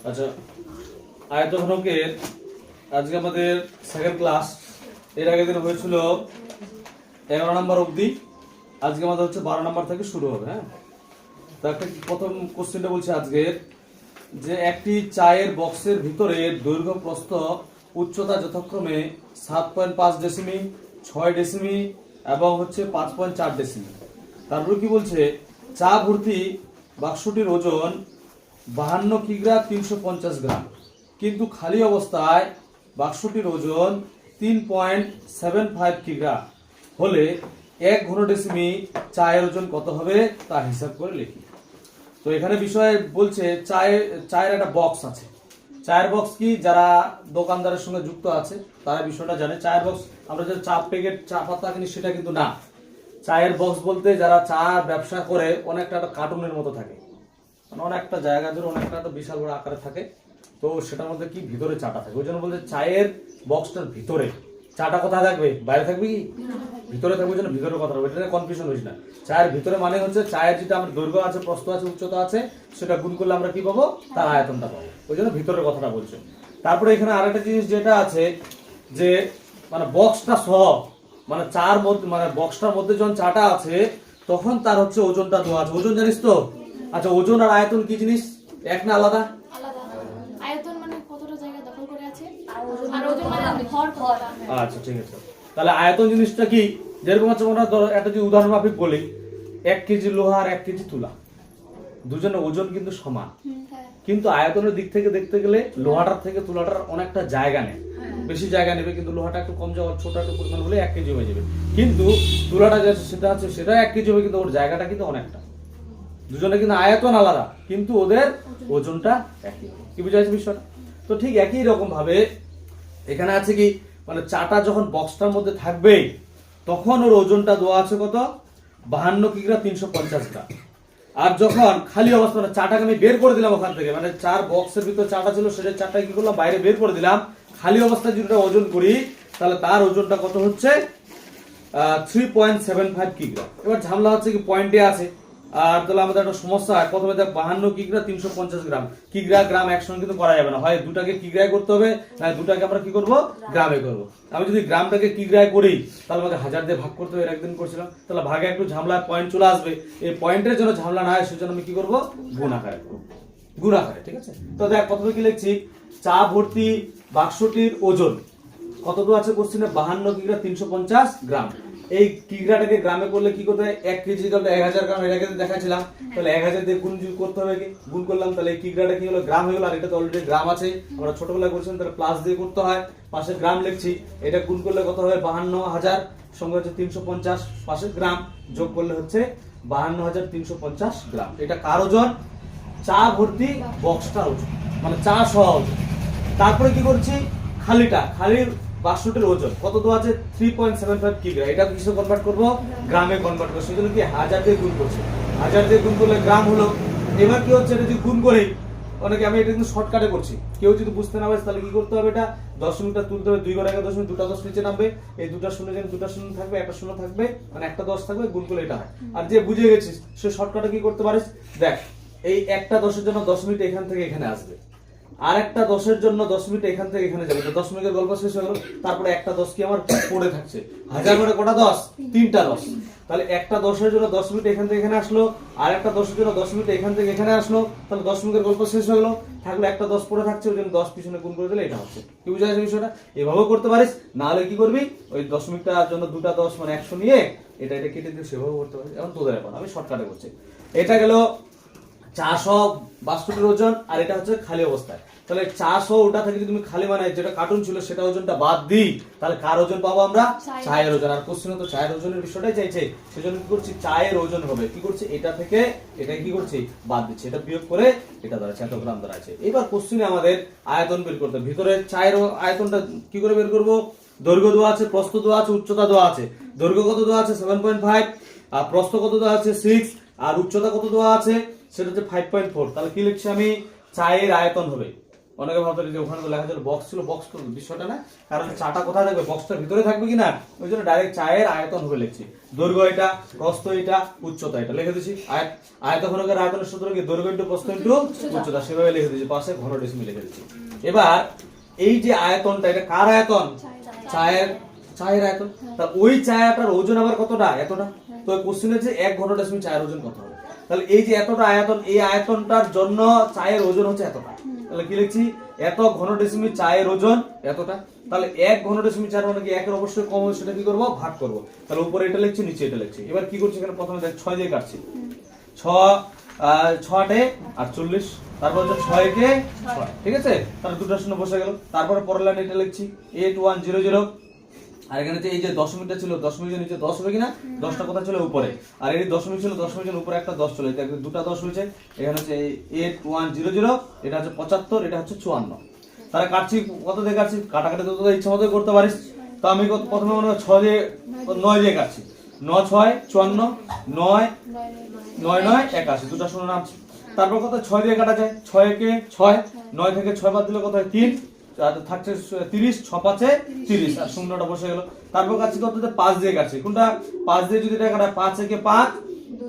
আচ্ছা, আয়তন ঘনকের আজকে আমাদের সেকেন্ড ক্লাস। এর আগের দিন হয়েছিল 11 নম্বর অবধি, আজকে আমাদের হচ্ছে 12 নম্বর থেকে শুরু হবে। হ্যাঁ, তো একটা প্রথম কোশ্চেনটা বলছে আজকের, যে একটি চায়ের বক্সের ভিতরে দৈর্ঘ্য প্রস্থ উচ্চতা যথাক্রমে 7.5 ডেসিমি, 6 ডেসিমি এবং হচ্ছে 5.4 ডেসিমি। তারপরে কি বলছে, চা ভর্তি বাক্সটির ওজন 52 কিগ্রা 350 গ্রাম, কিন্তু খালি অবস্থায় বাক্সটির ওজন 3.75 কিগ্রা হলে 1 ঘন ডেসিমি চায়ের ওজন কত হবে তা হিসাব করে লিখি। তো এখানে বিষয় বলছে চায়ের একটা বক্স আছে। চায়ের বক্স কি, যারা দোকানদারের সঙ্গে যুক্ত আছে তারা বিষয়টা জানে। চায়ের বক্স আমরা যে চা প্যাকেট, চা পাতা কিনি সেটা কিন্তু না। চায়ের বক্স বলতে যারা চা ব্যবসা করে অনেকটা একটা কার্টুনের মতো থাকে, মানে অনেকটা জায়গা ধরে অনেকটা একটা বিশাল বড় আকারে থাকে। তো সেটার মধ্যে কি ভিতরে চাটা থাকে, ওই জন্য বলতে চায়ের বক্সটার ভিতরে চাটা কোথায় থাকবে, বাইরে থাকবে কি ভিতরে থাকবে, ওই জন্য ভিতরের কথা হবে। এটা কনফিউশন হয়েছে না। চায়ের ভিতরে মানে হচ্ছে চায়ের যেটা আমার দৈর্ঘ্য আছে, প্রস্থ আছে, উচ্চতা আছে, সেটা গুণ করলে আমরা কি পাবো, তার আয়তনটা পাবো। ওই জন্য ভিতরের কথাটা বলছে। তারপরে এখানে আরেকটা জিনিস যেটা আছে, যে মানে বক্সটা সহ, মানে চার মধ্যে, মানে বক্সটার মধ্যে যখন চাটা আছে তখন তার হচ্ছে ওজনটা দেওয়া আছে। ওজন জানিস তো? আচ্ছা, ওজন আর আয়তন কি জিনিস, এক না আলাদা? আলাদা। আয়তন মানে কতটা জায়গা দখল করে আছে, আর ওজন মানে ভর কতটা। আচ্ছা, ঠিক আছে। তাহলে আয়তন জিনিসটা কি, যেরকম হচ্ছে আমরা একটা যদি উদাহরণ মাফিক বলি, 1 কেজি লোহা আর 1 কেজি তুলা, দুজনের ওজন কিন্তু সমান, কিন্তু আয়তনের দিক থেকে দেখতে গেলে লোহাটার থেকে তুলাটার অনেকটা জায়গা নেয়, বেশি জায়গা নেবে, কিন্তু লোহাটা একটু কম যাওয়ার ছোট একটু পরিমাণ হলে 1 কেজি হয়ে যাবে। কিন্তু তুলাটা যেটা সেটা আছে সেটা 1 কেজি হবে, কিন্তু ওর জায়গাটা কিন্তু অনেকটা। দুজনে কিন্তু আয়তন আলাদা, কিন্তু ওদের ওজনটা একই। কি বুঝা যাচ্ছে বিষয়টা? তো ঠিক একই রকম ভাবে এখানে আছে কি, মানে চাটা যখন বক্সটার মধ্যে থাকবে তখন ওর ওজনটা দেওয়া আছে কত, 52 কিগ্রা 350 গ্রাম। আর যখন খালি অবস্থা, মানে চাটাকে আমি বের করে দিলাম ওখান থেকে, মানে চার বক্সের ভিতর চাটা ছিল, সেটা চারটা কি করলাম, বাইরে বের করে দিলাম, খালি অবস্থায় যদি ওজন করি তাহলে তার ওজনটা কত হচ্ছে, 3.75 কিগ্রা। এবার ঝামেলা হচ্ছে কি, পয়েন্টে আছে, আর তাহলে আমাদের একটা সমস্যা হয়। প্রথমে দেখ 52 কিগ্রা 350 গ্রাম, কিগ্রা গ্রাম একসঙ্গে কিন্তু করা যাবে না, হয় দুটাকে কিগ্রায় করতে হবে, না দুটাকে আমরা কি করব, গ্রামে করব। আমি যদি গ্রামটাকে কিগ্রায় করি তাহলে আমাকে 1000 দিয়ে ভাগ করতে হবে, এর একদিন করছিলাম, তাহলে ভাগে একটু ঝামেলা, পয়েন্ট চলে আসবে। এই পয়েন্টের জন্য ঝামেলা না হয় সেজন্য আমি কি করব, গুণ আকারে করব, গুণ আকারে। ঠিক আছে? তো দেখ প্রথমে কি লিখছি, চা ভর্তি বাক্সটির ওজন কত তো আছে কোশ্চেনে, 52 কিগ্রা 350 গ্রাম। এই কিগ্রাটাকে গ্রামে করলে কি করতে হয়, 1 কেজি করলে 1000 গ্রাম, এর আগে দেখাচ্ছিলাম। তাহলে 1000 দিয়ে গুণ করতে হবে, কি গুণ করলাম, তাহলে এই কিগ্রাটা কি হলো, গ্রাম হয়ে গেল। আর এটা তো অলরেডি গ্রাম আছে, আমরা ছোটবেলায় করছিলাম, তাহলে প্লাস দিয়ে করতে হয়, পাশে গ্রাম লিখছি। এটা গুণ করলে কত হবে, 52000 সঙ্গে হচ্ছে 350, পাশে গ্রাম যোগ করলে হচ্ছে 52350 গ্রাম। এটা কার ওজন, চা ভর্তি বক্সটার ওজন, মানে চা সহ ওজন। তারপরে কি করছি, খালির বাক্সটির ওজন কত তো আছে, 3.75 কিগ্রা। এটা কিসে কনভার্ট করব, গ্রামে কনভার্ট করব। সেজন্য কি 1000 দিয়ে গুণ করছি, 1000 দিয়ে গুণ করলে গ্রাম হলো। এবার কি হচ্ছে, এটা যদি গুণ করি, অনেকে, আমি এটা কিন্তু শর্টকাটে করছি, কেউ যদি বুঝতে না পারে তাহলে কি করতে হবে, এটা দশমিকটা তুলতে হবে, 2 ঘর 1 দশমিক, দুটা 10 নিচে নামবে, এই দুটা শূন্য যেন দুটা শূন্য থাকবে, একটা শূন্য থাকবে, মানে একটা 10 থাকবে, গুণ করলে এটা হয়। আর যে বুঝে গেছিস সে শর্টকাটে কি করতে পারিস, দেখ এই একটা 10-এর জন্য 10 মিনিট এখান থেকে এখানে আসবে, আর একটা 10-এর জন্য 10 মিনিট এখান থেকে এখানে যাবে, তো 10 মিনিটের গল্প শেষ হয়ে গেল। তারপরে একটা 10 কি আমার পড়ে থাকছে, 1000 করে কটা 10, 3টা 10। তাহলে একটা 10-এর জন্য 10 মিনিট এখান থেকে এখানে আসলো, আর একটা 10-এর জন্য 10 মিনিট এখান থেকে এখানে আসলো, তাহলে 10 মিনিটের গল্প শেষ হয়ে গেল। থাকলে একটা 10 পড়ে থাকছে, ওই জন্য 10 পিছনে গুণ করে দিলে এটা হচ্ছে। কি বুঝা যাচ্ছে বিষয়টা? এভাবেও করতে পারিস, না হলে কি করবি, ওই দশমিকটার জন্য দুটা 10 মানে 100 নিয়ে এটা কেটে দিয়ে সেভাবে করতে পারিস। এখন তোদের ব্যাপার, আমি শর্টকাটে করছি। এটা গেল 462 ওজন, আর এটা হচ্ছে খালি অবস্থায়। তাহলে 400 ওটা থেকে যদি তুমি খালি, মানে যেটা কার্টুন ছিল সেটা ওজনটা বাদ দিই, তাহলে কার ওজন পাবো আমরা, চায়ের ওজন। আর কোশ্চেনে তো চায়ের ওজনের বিষয়টাই চাইছে, সেজন্য কি করছি, চায়ের ওজন হবে, কি করছি, এটা থেকে এটা কি করছি, বাদ দিচ্ছি, এটা বিয়োগ করে এটা দাঁড়াচ্ছে এত গ্রাম দাঁড়াচ্ছে। এবার কোশ্চেনে আমাদের আয়তন বের করতে হবে। ভিতরে চায়ের আয়তনটা কি করে বের করব, দৈর্ঘ্য দেওয়া আছে, প্রস্থ দেওয়া আছে, উচ্চতা দেওয়া আছে। দৈর্ঘ্য কত দেওয়া আছে, 7.5, আর প্রস্থ কত দেওয়া আছে, 6, আর উচ্চতা কত দেওয়া আছে, সেটা হচ্ছে 5.4। তাহলে কি লিখছি আমি, চায়ের আয়তন হবে, অনেকে ভাবতো যে ওখানে তো লেখা ছিল বক্স ছিল, বক্স তো বিষয়টা না, কারণ চাটা কোথায় থাকবে, বক্সটার ভিতরে থাকবে কিনা, ওই জন্য ডাইরেক্ট চায়ের আয়তন হবে লিখছি। দৈর্ঘ্য এটা, প্রস্থ এটা, উচ্চতা এটা লিখে দিচ্ছি। আয়তঘনকের আয়তনের সূত্র কি, দৈর্ঘ্য ইনটু প্রস্থ ইনটু উচ্চতা, সেভাবে লিখে দিচ্ছি, পাশে ঘন ডেসিমিল লিখে দিচ্ছি। এবার এই যে আয়তনটা, এটা কার আয়তন, চায়ের আয়তন। তা ওই চায়াটার ওজন আবার কতটা, এতটা। তো কোশ্চেন হচ্ছে 1 ঘন ডেসিমিল চায়ের ওজন কত হবে। তাহলে এই যে এতটা আয়তন, এই আয়তনটার জন্য চায়ের ওজন হচ্ছে এতটা। তাহলে কি লিখছি, এত ঘন ডেসিমিল চায়ের ওজন এতটা। তাহলে 1 ঘন ডেসিমিল চায়ের মানে কি 1 এর অবশ্যই কম হবে, সেটা কি করব, ভাগ করব। তাহলে উপরে এটা লিখছি, নিচে এটা লিখছি। এবার কি করছি, এখানে প্রথমে দেখ 6 দিয়ে কাটছি, 6 48, তারপর হচ্ছে 6 কে 6, ঠিক আছে। তাহলে দুটো শূন্য বসে গেল। তারপরে পরের লাইনে এটা লিখছি 8100, আর এখানে যে এই যে দশমিকটা ছিল, দশমিকের নিচে 10 হবে কিনা, 10টা কোথায় ছিল, উপরে। আর এই দশমিক ছিল, দশমিকের উপরে একটা 10 চলে, এটা দুটো 10 হয়েছে। এখানে হচ্ছে 8100, এটা হচ্ছে 75, এটা হচ্ছে 54। তাহলে কাটছি, কত দিয়ে কাটছি, কাটাকাটি তো তোদের ইচ্ছা মতো করতে পারিস। তো আমি প্রথমে মনে হয় 6 দিয়ে 9 দিয়ে কাটছি, 9 6 54, 9 9 9 81, দুটো শূন্য নামছি। তারপর কত, 6 দিয়ে কাটা যায়, 6 কে 6, 9 থেকে 6 বাদ দিলে কত হয় 3, আর থাকছে 30, 6 5 30, আর শূন্যটা বসে গেল। তারপর কাটছি কত, 5 দিয়ে কাটছি, কোনটা 5 দিয়ে যদি এটা কাটা, 5 একে 5,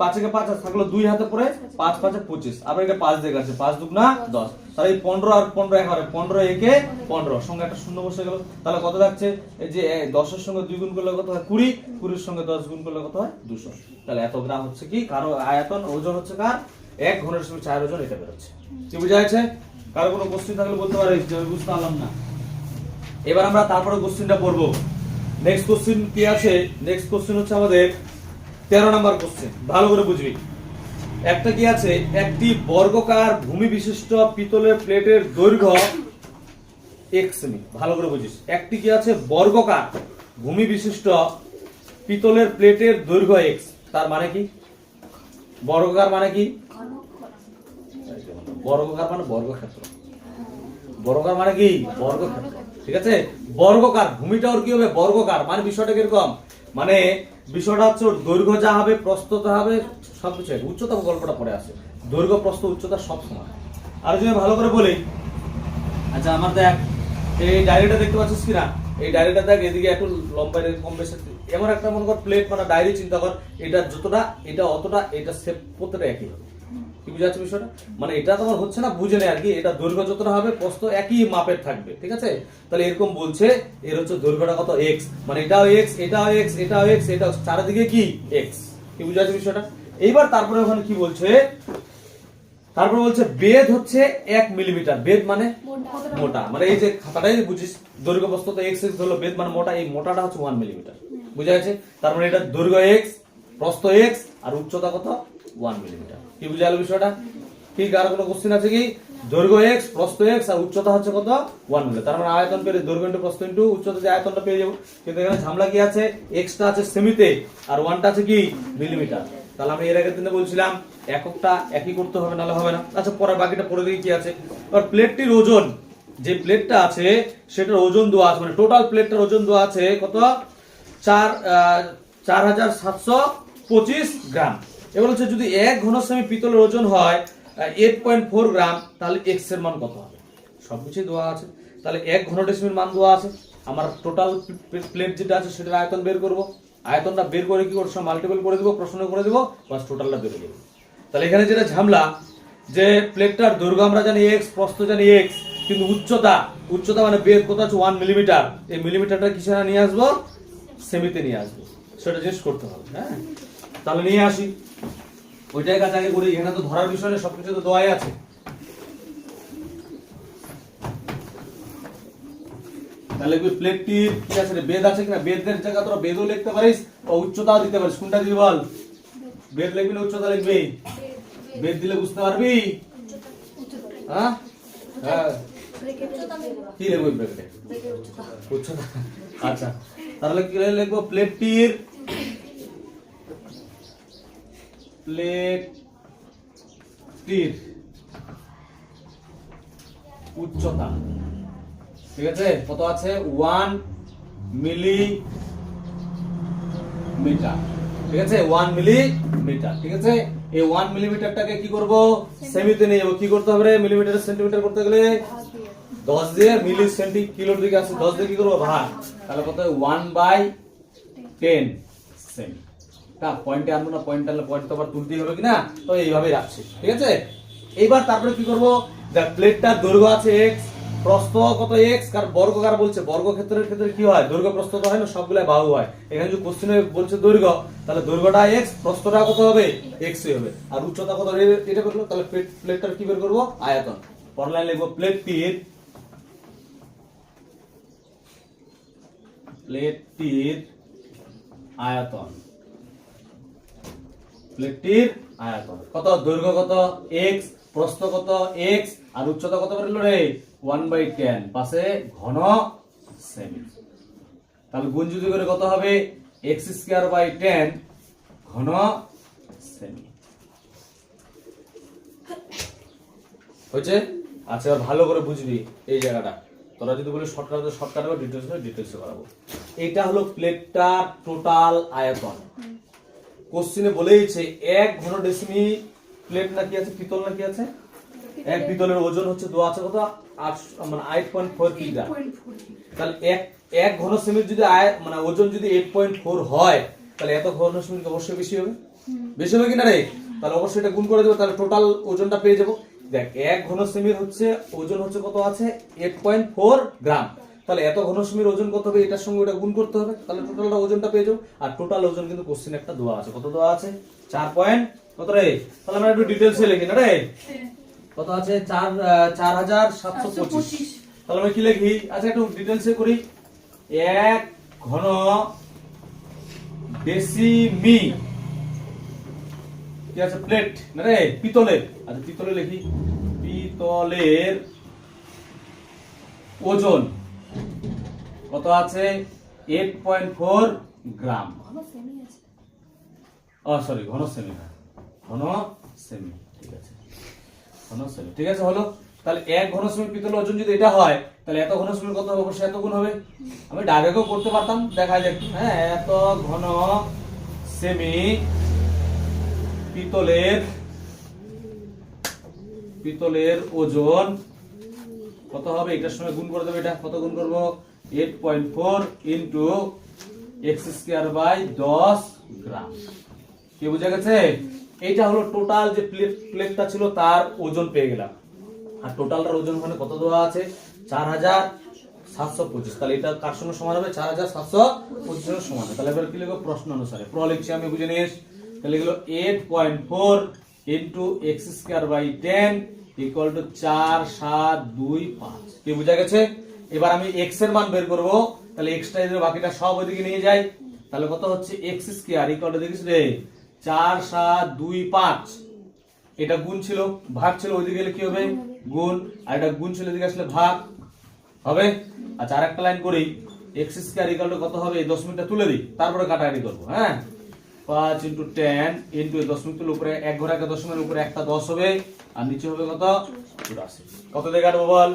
5 একে 5 আর থাকলো 2 হাতে পরে, 5 5 25, আবার এটা 5 দিয়ে কাটছি, 5 দুগুণা 10। তাহলে এই 15 আর 15 একেবারে 15 একে 15, সঙ্গে একটা শূন্য বসে গেল। তাহলে কত থাকছে, এই যে 10 এর সঙ্গে 2 গুণ করলে কত হয় 20, 20 এর সঙ্গে 10 গুণ করলে কত হয় 200। তাহলে এত গ্রাম হচ্ছে কি কারো আয়তন, ওজন হচ্ছে কার, 1 ঘন ডেসিমিল চায়ের ওজন, এটা বেরোচ্ছে। কি বুঝা যাচ্ছে? কারো কোনো কোশ্চেন থাকলে বলতে পারিস যে বুঝতে পারলাম না। এবার আমরা তারপরে কোশ্চেনটা পড়বো। নেক্সট কোশ্চেন কি আছে, নেক্সট কোশ্চেন হচ্ছে আমাদের 13 নম্বর কোশ্চেন, ভালো করে বুঝবি। একটা কি আছে, একটি বর্গাকার ভূমি বিশিষ্ট পিতলের প্লেটের দৈর্ঘ্য x সেমি, ভালো করে বুঝিস। একটি কি আছে, বর্গাকার ভূমি বিশিষ্ট পিতলের প্লেটের দৈর্ঘ্য x, তার মানে কি, বর্গাকার মানে কি, বর্গাকার মানে বর্গক্ষেত্র, বর্গাকার মানে কি, বর্গক্ষেত্র, ঠিক আছে। বর্গাকার ভূমিটা ওর কি হবে, বর্গাকার, মানে বিষয়টা কিরকম, মানে বিষয়টা হচ্ছে ওর দৈর্ঘ্য যা হবে, প্রস্থ যা হবে, সবকিছু উচ্চতা, গল্পটা পরে আসে, দৈর্ঘ্য প্রস্থ উচ্চতা সব সমান। আর যদি ভালো করে বলি, আচ্ছা আমার দেখ এই ডায়েরিটা দেখতে পাচ্ছিস কিনা, এই ডায়েরিটা দেখ, এদিকে একটু লম্বা কম বেশি, এমন একটা মনে কর প্লেট, মানে ডায়েরি চিন্তা কর, এটা যতটা, এটা অতটা, এটা শেপ প্রত্যেকটা একই হবে। কি বুঝা যাচ্ছে বিষয়টা, মানে এটা তোমার হচ্ছে না, বুঝে নেই আর কি, এটা দৈর্ঘ্য যতটা হবে, প্রস্থ একই মাপের থাকবে, ঠিক আছে। তাহলে এরকম বলছে, এর হচ্ছে দৈর্ঘ্যটা কত, x, মানে এটাও x, এটাও x, এটাও x, এটাও চারিদিকে কি x। কি বুঝা যাচ্ছে বিষয়টা। এইবার তারপরে ওখানে কি বলছে, তারপরে বলছে বেদ হচ্ছে 1 মিলিমিটার, বেদ মানে মোটা, মানে এই যে খাতাটাই বুঝিস, দৈর্ঘ্য প্রস্থ তো x x হলো, বেদ মানে মোটা, এই মোটাটা হচ্ছে 1 মিলিমিটার, বুঝা যাচ্ছে। তারপরে এটা দৈর্ঘ্য x, প্রস্থ x, আর উচ্চতা কত, 1 মিলিমিটার। কি বুঝা গেল বিষয়টা। ঠিক, আর কোনো কোশ্চেন আছে কি, দৈর্ঘ্য x, প্রস্থ x, আর উচ্চতা হচ্ছে কত, 1 মিলিমিটার। তার মানে আয়তন পেলে দৈর্ঘ্য ইনটু প্রস্থ ইনটু উচ্চতা, যে আয়তনটা পেয়ে যাবো। কিন্তু এখানে ঝামেলা কি আছে, x টা আছে সেমিতে, আর 1 টা আছে কি মিলিমিটার। তাহলে আমি এর আগের দিনে বলছিলাম এককটা একই করতে হবে, নাহলে হবে না। আচ্ছা পরে বাকিটা পরে দেখি কি আছে। আর প্লেটটির ওজন, যে প্লেটটা আছে সেটার ওজন দেওয়া আছে, মানে টোটাল প্লেটটার ওজন দেওয়া আছে কত, 4725 গ্রাম। এবার হচ্ছে যদি 1 ঘন সেমি পিতলের ওজন হয় 8.4 গ্রাম, তাহলে x এর মান কত হবে, সবকিছুই দেওয়া আছে। তাহলে 1 ঘন ডেসিমিল মান দেওয়া আছে, আমার টোটাল প্লেট যেটা আছে সেটার আয়তন বের করব, আয়তনটা বের করে কি করছো, মাল্টিপল করে দিব, প্রশ্ন করে দিব, বাস টোটালটা বের হয়ে যাবে। তাহলে এখানে যেটা ঝামেলা, যে প্লেটটার দৈর্ঘ্য আমরা জানি x, প্রস্থ জানি x, কিন্তু উচ্চতা, উচ্চতা মানে বেদ কত আছে 1 মিলিমিটার, এই মিলিমিটারটা কিসে নিয়ে আসবো, সেমিতে নিয়ে আসবো, সেটা জিজ্ঞেস করতে হবে। হ্যাঁ, তাহলে নিয়ে আসি, ওইটাই কাজ আগে করি। এখানে তো ধরার বিষয় নেই, সবকিছু তো দেওয়াই আছে। তাহলে প্লেটটির কি আছে, বেদ আছে কিনা, বেদের জায়গা তোরা বেদও লিখতে পারিস বা উচ্চতাও দিতে পারিস, কোনটা দিবি বল, বেদ লিখবি না উচ্চতা লিখবি, বেদ দিলে বুঝতে পারবি। হ্যাঁ হ্যাঁ, কি লিখবো ব্র্যাকেটে, উচ্চতা। আচ্ছা তাহলে কি লিখবো, প্লেটটির উচ্চতা, ঠিক আছে, কত আছে 1 মিলিমিটার, ঠিক আছে, 1 মিলিমিটার, ঠিক আছে। এই 1 মিলিমিটারটাকে কি করব, সেমিতে নিয়ে যাব। কি করতে হবে রে, মিলিমিটার সেন্টিমিটার করতে গেলে 10 দিয়ে মিলি সেন্টি কিলোর দিকে আছে, 10 দিয়ে কি করবো ভাগ, তাহলে কত হয় 1/10 সেমি। পয়েন্টে আনবো না, পয়েন্ট আনলে পয়েন্ট তো আবার তুলতেই হবে কিনা, তো এইভাবেই রাখছি, ঠিক আছে। এইবার তারপরে কি করবো, দেখ প্লেটটার দৈর্ঘ্য আছে x, প্রস্থ কত x, কার বর্গকার বলছে, বর্গক্ষেত্রের ক্ষেত্রে কি হয়, দৈর্ঘ্য প্রস্থ তো হয় না, সবগুলাই বাহু হয়। এখানে যদি কোশ্চেনে বলছে দৈর্ঘ্য, তাহলে দৈর্ঘ্যটা x, প্রস্থটা কত হবে, x হবে, আর উচ্চতা কত এটা বের করবো, তাহলে প্লেটটার কি বের করবো, আয়তন। পরের লাইন লিখবো প্লেটটির আয়তন, প্লেটটির আয়তন কত, দৈর্ঘ্য কত x, প্রস্থ কত x, আর উচ্চতা কত বেরোলো রে, 1/10, পাশে ঘন সেমি। তাহলে গুণ যদি করে কত হবে, x²/10 ঘন সেমি। হয়েছে? আচ্ছা এবার ভালো করে বুঝবি এই জায়গাটা, তোরা যদি বলি শর্টকাটে শর্টকাটে বা ডিটেইলসে করাবো। এটা হলো প্লেটটার টোটাল আয়তন। কোশ্চেনে বলেইছে 1 ঘন ডেসিমি প্লেট না কি আছে, পিতল না কি আছে, এক পিতলের ওজন হচ্ছে দেওয়া আছে কত, 8.4 কিগ্রা। তাহলে এক ঘন সেমির যদি মানে ওজন যদি 8.4 হয়, তাহলে এত ঘন সেমির অবশ্যই বেশি হবে, বেশি হবে কিনা রে, তাহলে অবশ্যই এটা গুণ করে দেবো, তাহলে টোটাল ওজনটা পেয়ে যাবো। দেখ 1 ঘন সেমির হচ্ছে ওজন হচ্ছে কত আছে, 8.4 গ্রাম, তাহলে এত ঘন সেমির ওজন কত হবে, এটার সঙ্গে ওটা গুণ করতে হবে, তাহলে টোটালটা ওজনটা পেয়ে যাবো। আর টোটাল ওজন কিন্তু কোশ্চেনে একটা দেওয়া আছে, কত দেওয়া আছে, 4 পয়েন্ট কত রে, তাহলে আমরা একটু ডিটেইলসে লিখি না রে, কত আছে 4725। তাহলে আমরা কি লিখি, আচ্ছা একটু ডিটেইলসে করি, 1 ঘন ডেসিমি কি আছে, প্লেট না রে, পিতলের, আচ্ছা পিতলে লিখি, পিতলের ওজন কত আছে, 8.4 গ্রাম। সরি ঘন সেমি, ঘন সেমি, ঠিক আছে, ঘন সেমি, ঠিক আছে হলো। তাহলে 1 ঘন সেমি পিতলের ওজন যদি এটা হয়, তাহলে এত ঘন সেমি কত হবে, অবশ্যই এত গুণ হবে। আমি ডাইরেক্টও করতে পারতাম, দেখা যাক, হ্যাঁ, এত ঘন সেমি পিতলের ওজন কত হবে, এটার সঙ্গে গুণ করে দেবো, এটা কত গুণ করবো, 8.4 ইন্টু x²/10 গ্রাম। কি বুঝা গেছে? এইটা হলো টোটাল যে প্লেটটা ছিল তার ওজন পেয়ে গেলাম, আর টোটালটার ওজন ওখানে কত দেওয়া আছে, 4725। তাহলে এটা কার সঙ্গে সমান হবে, 4725 এর সমান হবে। তাহলে এবার কি লিখবো, প্রশ্ন অনুসারে লিখছি আমি, বুঝে নিস। তাহলে লিখলো 8.4 ইন্টু x²/10 ইকুয়াল টু 4725। কি বুঝা গেছে? এবার আমি x এর মান বের করব, তাহলে x টা এর বাকিটা সব ওইদিকে নিয়ে যাই, তাহলে কত হচ্ছে x² ইকুয়াল টু দেখিস রে 4725। এটা গুণ ছিল, ভাগ ছিল, ওইদিকে গেলে কি হবে, গুণ, আর এটা গুণ ছিল, এদিকে আসলে ভাগ হবে। আচ্ছা আরেকটা লাইন করি, x² ইকুয়াল টু কত হবে, এই দশমিকটা তুলে দিই, তারপরে কাটাকাটি করবো, হ্যাঁ, 5 ইন্টু 10 ইন্টু দশমিক তুলে উপরে এক ঘরে একটা দশমিকের উপরে একটা 10 হবে, আর নিচে হবে কত, 82। কত দিয়ে কাটবো বল,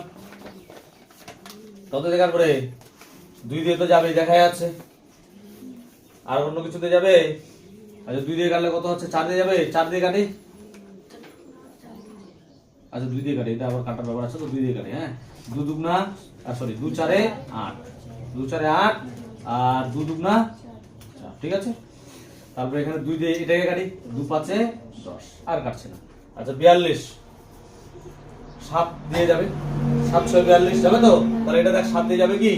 কত দিয়ে কাটবো রে, 2 দিয়ে তো যাবে, দেখা যাচ্ছে, আর অন্য কিছু দিয়ে যাবে, আচ্ছা 2 দিয়ে কাটলে কত হচ্ছে, 4 দিয়ে যাবে, 4 দিয়ে কাটি, আচ্ছা 2 দিয়ে কাটি, এটা আবার কাটার ব্যাপার আছে তো 2 দিয়ে কাটি, হ্যাঁ, 2 দুগুণা, সরি 2 4 8, 2 4 8, আর 2 দুগুণা 4, ঠিক আছে। তারপরে এখানে 2 দিয়ে এটাকে কাটি, 2 5 10, আর কাটছে না। আচ্ছা 42, 7 দিয়ে যাবে, 7 6 42 যাবে তো, তাহলে এটা দেখ 7 দিয়ে যাবে কি,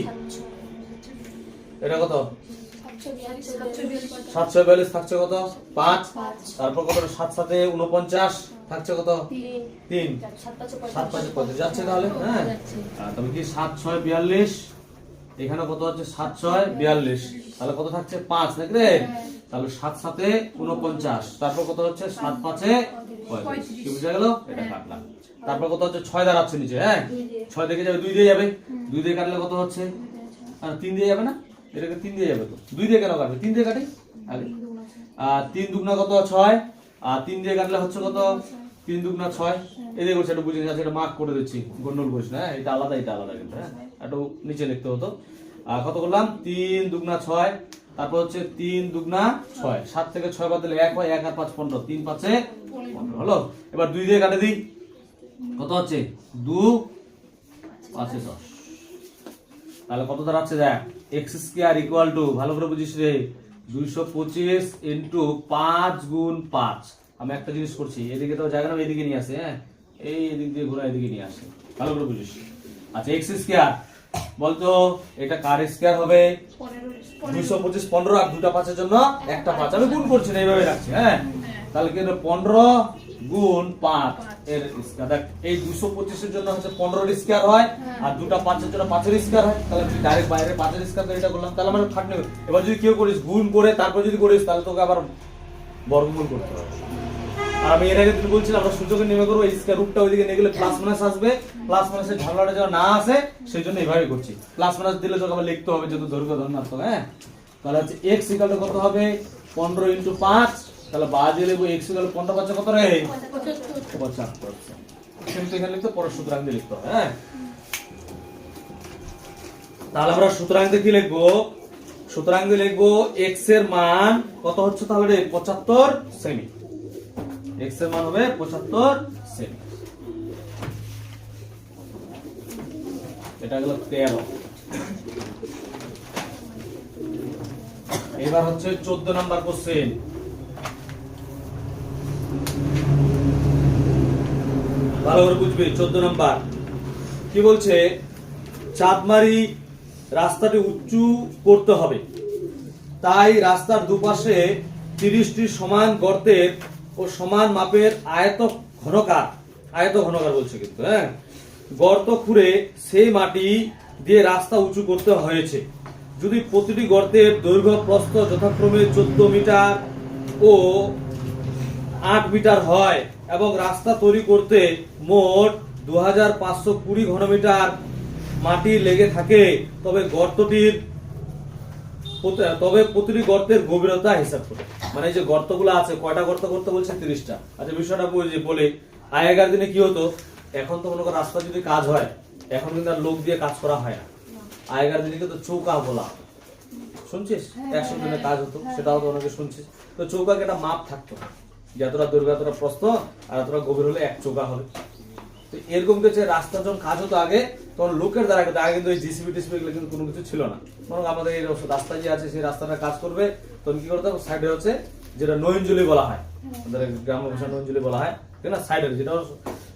এটা কত, 7 6 42 থাকছে কত 5, তারপর কত 7 7 49 থাকছে কত 3, 7 5 কত যাচ্ছে তাহলে, হ্যাঁ, তবে কি 7 6 42, এখানে কত হচ্ছে 7 6 42, তাহলে কত থাকছে 5, নাকি রে, তাহলে 7 7 49, তারপর কত হচ্ছে 7 5 35। কি বুঝা গেল, এটা কাটলাম। তারপর কত হচ্ছে 6 দাঁড়াচ্ছে নিচে, হ্যাঁ, 6 দিকে যাবে, 2 দিয়ে যাবে, 2 দিয়ে কাটলে কত হচ্ছে, আর 3 দিয়ে যাবে না, এটাকে 3 দিয়ে যাবে তো, 2 দিয়ে কেন কাটবে, 3 দিয়ে কাটি আগে, আর 3 দুগুণা কত 6, আর 3 দিয়ে কাটলে হচ্ছে কত, 3 দুগুণা 6, এদিকে করছে, এটা বুঝে নিচ্ছি, এটা মার্ক করে দিচ্ছি, গন্ডল করিস না, এটা আলাদা কিন্তু, হ্যাঁ, একটু নিচে লিখতে হতো। আর কত করলাম, 3 দুগুণা 6, তারপর হচ্ছে 3 দুগুণা 6, 7 থেকে 6 বাদ দিলে 1 হয়, 1 আর 5 15, 3 5 15 হলো। এবার 2 দিয়ে কাটে দিই, কত হচ্ছে 2 5 এ 10। তাহলে কত দাঁড়াচ্ছে দেখ, এক্স স্কয়ার ইকুয়াল টু, ভালো করে বুঝিস রে, 225 ইন্টু 5 গুণ 5। আমি একটা জিনিস করছি, এদিকে তো জায়গা না, এদিকে নিয়ে আসে, হ্যাঁ এই এদিক দিয়ে ঘোরা, এদিকে নিয়ে আসে, ভালো করে বুঝিস। আচ্ছা এক্স স্কয়ার বলতো, এটা কার স্কয়ার হবে? 225 15 আর দুটা 5 এর জন্য একটা 5, আমি গুণ করছি না, এইভাবে রাখছি, হ্যাঁ। তাহলে কি হলো 15 গুণ 5 এর স্কয়ার। দেখ এই 225 এর জন্য হচ্ছে 15 এর স্কয়ার হয়, আর দুটা 5 এর জন্য 5 এর স্কয়ার হয়। তাহলে তুই ডাইরেক্ট বাইরে 5 এর স্কয়ার করে এটা করলাম, তাহলে আমরা খাটনি। এবার যদি কেউ করিস গুণ করে তারপর যদি করিস, তাহলে তোকে আবার বর্গমূল করতে হবে। আর আমি এর আগে তুমি বলছিলাম আমরা সূচকের নেমে করবো, এই স্কয়ার রুটটা ওইদিকে নিয়ে গেলে প্লাস মাইনাস আসবে, প্লাস মাইনাসের ঝামেলাটা যেন না আসে সেই জন্য এইভাবে করছি। প্লাস মাইনাস দিলে তোকে আবার লিখতে হবে যেহেতু দৈর্ঘ্য ধনাত্মক, হ্যাঁ। তাহলে হচ্ছে x ইকুয়াল টু কত হবে? 15 ইনটু 5, তাহলে বাদ দিয়ে লিখবো x ইকুয়াল টু 15 5 কত রে? 75। কিন্তু এখানে লিখতে পরের সূত্রাঙ্ক দিয়ে লিখতে হবে, হ্যাঁ। তাহলে আমরা সূত্রাঙ্ক দিয়ে কি লিখবো? সূত্রাঙ্ক দিয়ে লিখবো x এর মান কত হচ্ছে তাহলে রে? 75 সেমি। x এর মান হবে 75 সেমি। এটা হলো 13। এবার হচ্ছে 14 নাম্বার কোশ্চেন। ভালো করে বুঝবে, 14 নাম্বার কি বলছে? চাঁদমারি রাস্তাটি উঁচু করতে হবে, তাই রাস্তার দুপাশে 30টি সমান গর্তের ও সমান মাপের আয়ত ঘনকার বলছে কিন্তু, হ্যাঁ, গর্ত খুঁড়ে সেই মাটি দিয়ে রাস্তা উঁচু করতে হয়েছে। যদি প্রতিটি গর্তের দৈর্ঘ্য প্রস্থ যথাক্রমে 14 মিটার ও 8 মিটার হয় এবং রাস্তা তৈরি করতে মোট 2520 ঘনমিটার মাটি লেগে থাকে, তবে প্রতিটি গর্তের গভীরতা হিসাব করে, মানে এই যে গর্তগুলো আছে, কয়টা গর্ত করতে বলছে? 30টা। আচ্ছা বিষয়টা বলে, আগেকার দিনে কি হতো, এখন তো মনে করো রাস্তা যদি কাজ হয়, এখন কিন্তু আর লোক দিয়ে কাজ করা হয় না। আগেকার দিনে কিন্তু চৌকা বলা, শুনছিস? 100 দিনের কাজ হতো, সেটাও তো অনেকে শুনছিস। তো চৌকাকে একটা মাপ থাকতো, যে এতটা দৈর্ঘ্য এতটা প্রস্থ আর এতটা গভীর হলে এক চৌকা হবে। তো এরকম কিছু রাস্তা যখন কাজ হতো আগে, তখন লোকের দ্বারা কিন্তু, আগে কিন্তু জিসিবি টিসিবি এগুলো কিন্তু কোনো কিছু ছিল না। বরং আমাদের এই রাস্তা যে আছে সেই রাস্তাটা কাজ করবে, তখন কি করতে হবে? সাইডে হচ্ছে যেটা নইনজুলি বলা হয়, আমাদের গ্রাম ভাষা নইনজুলি বলা হয়, ঠিক না? সাইডে যেটা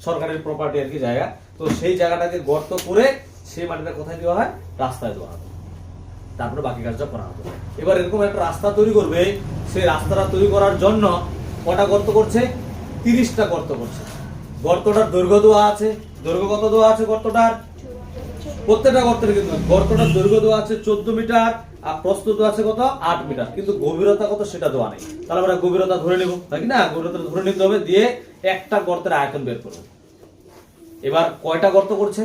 সরকারের প্রপার্টি আর কি জায়গা, তো সেই জায়গাটাকে গর্ত করে সেই মাটিটা কোথায় দেওয়া হয়? রাস্তায় দেওয়া হবে, তারপরে বাকি কাজটা করা হবে। এবার এরকম একটা রাস্তা তৈরি করবে, সেই রাস্তাটা তৈরি করার জন্য কটা গর্ত করছে? 30টা গর্ত করছে। গর্তটার দৈর্ঘ্য দেওয়া আছে, দৈর্ঘ্য কত দেওয়া আছে গর্তটার? প্রত্যেকটা গর্তের কিন্তু গর্তটার দৈর্ঘ্য দেওয়া আছে 14 মিটার আর প্রস্থ দেওয়া আছে কত? 8 মিটার, কিন্তু গভীরতা কত সেটা দেওয়া নেই। তাহলে আমরা গভীরতা ধরে নেব, তাই না? গভীরতা ধরে নিতে হবে, দিয়ে একটা গর্তের আয়তন বের করব। এবার কয়টা গর্ত করছে?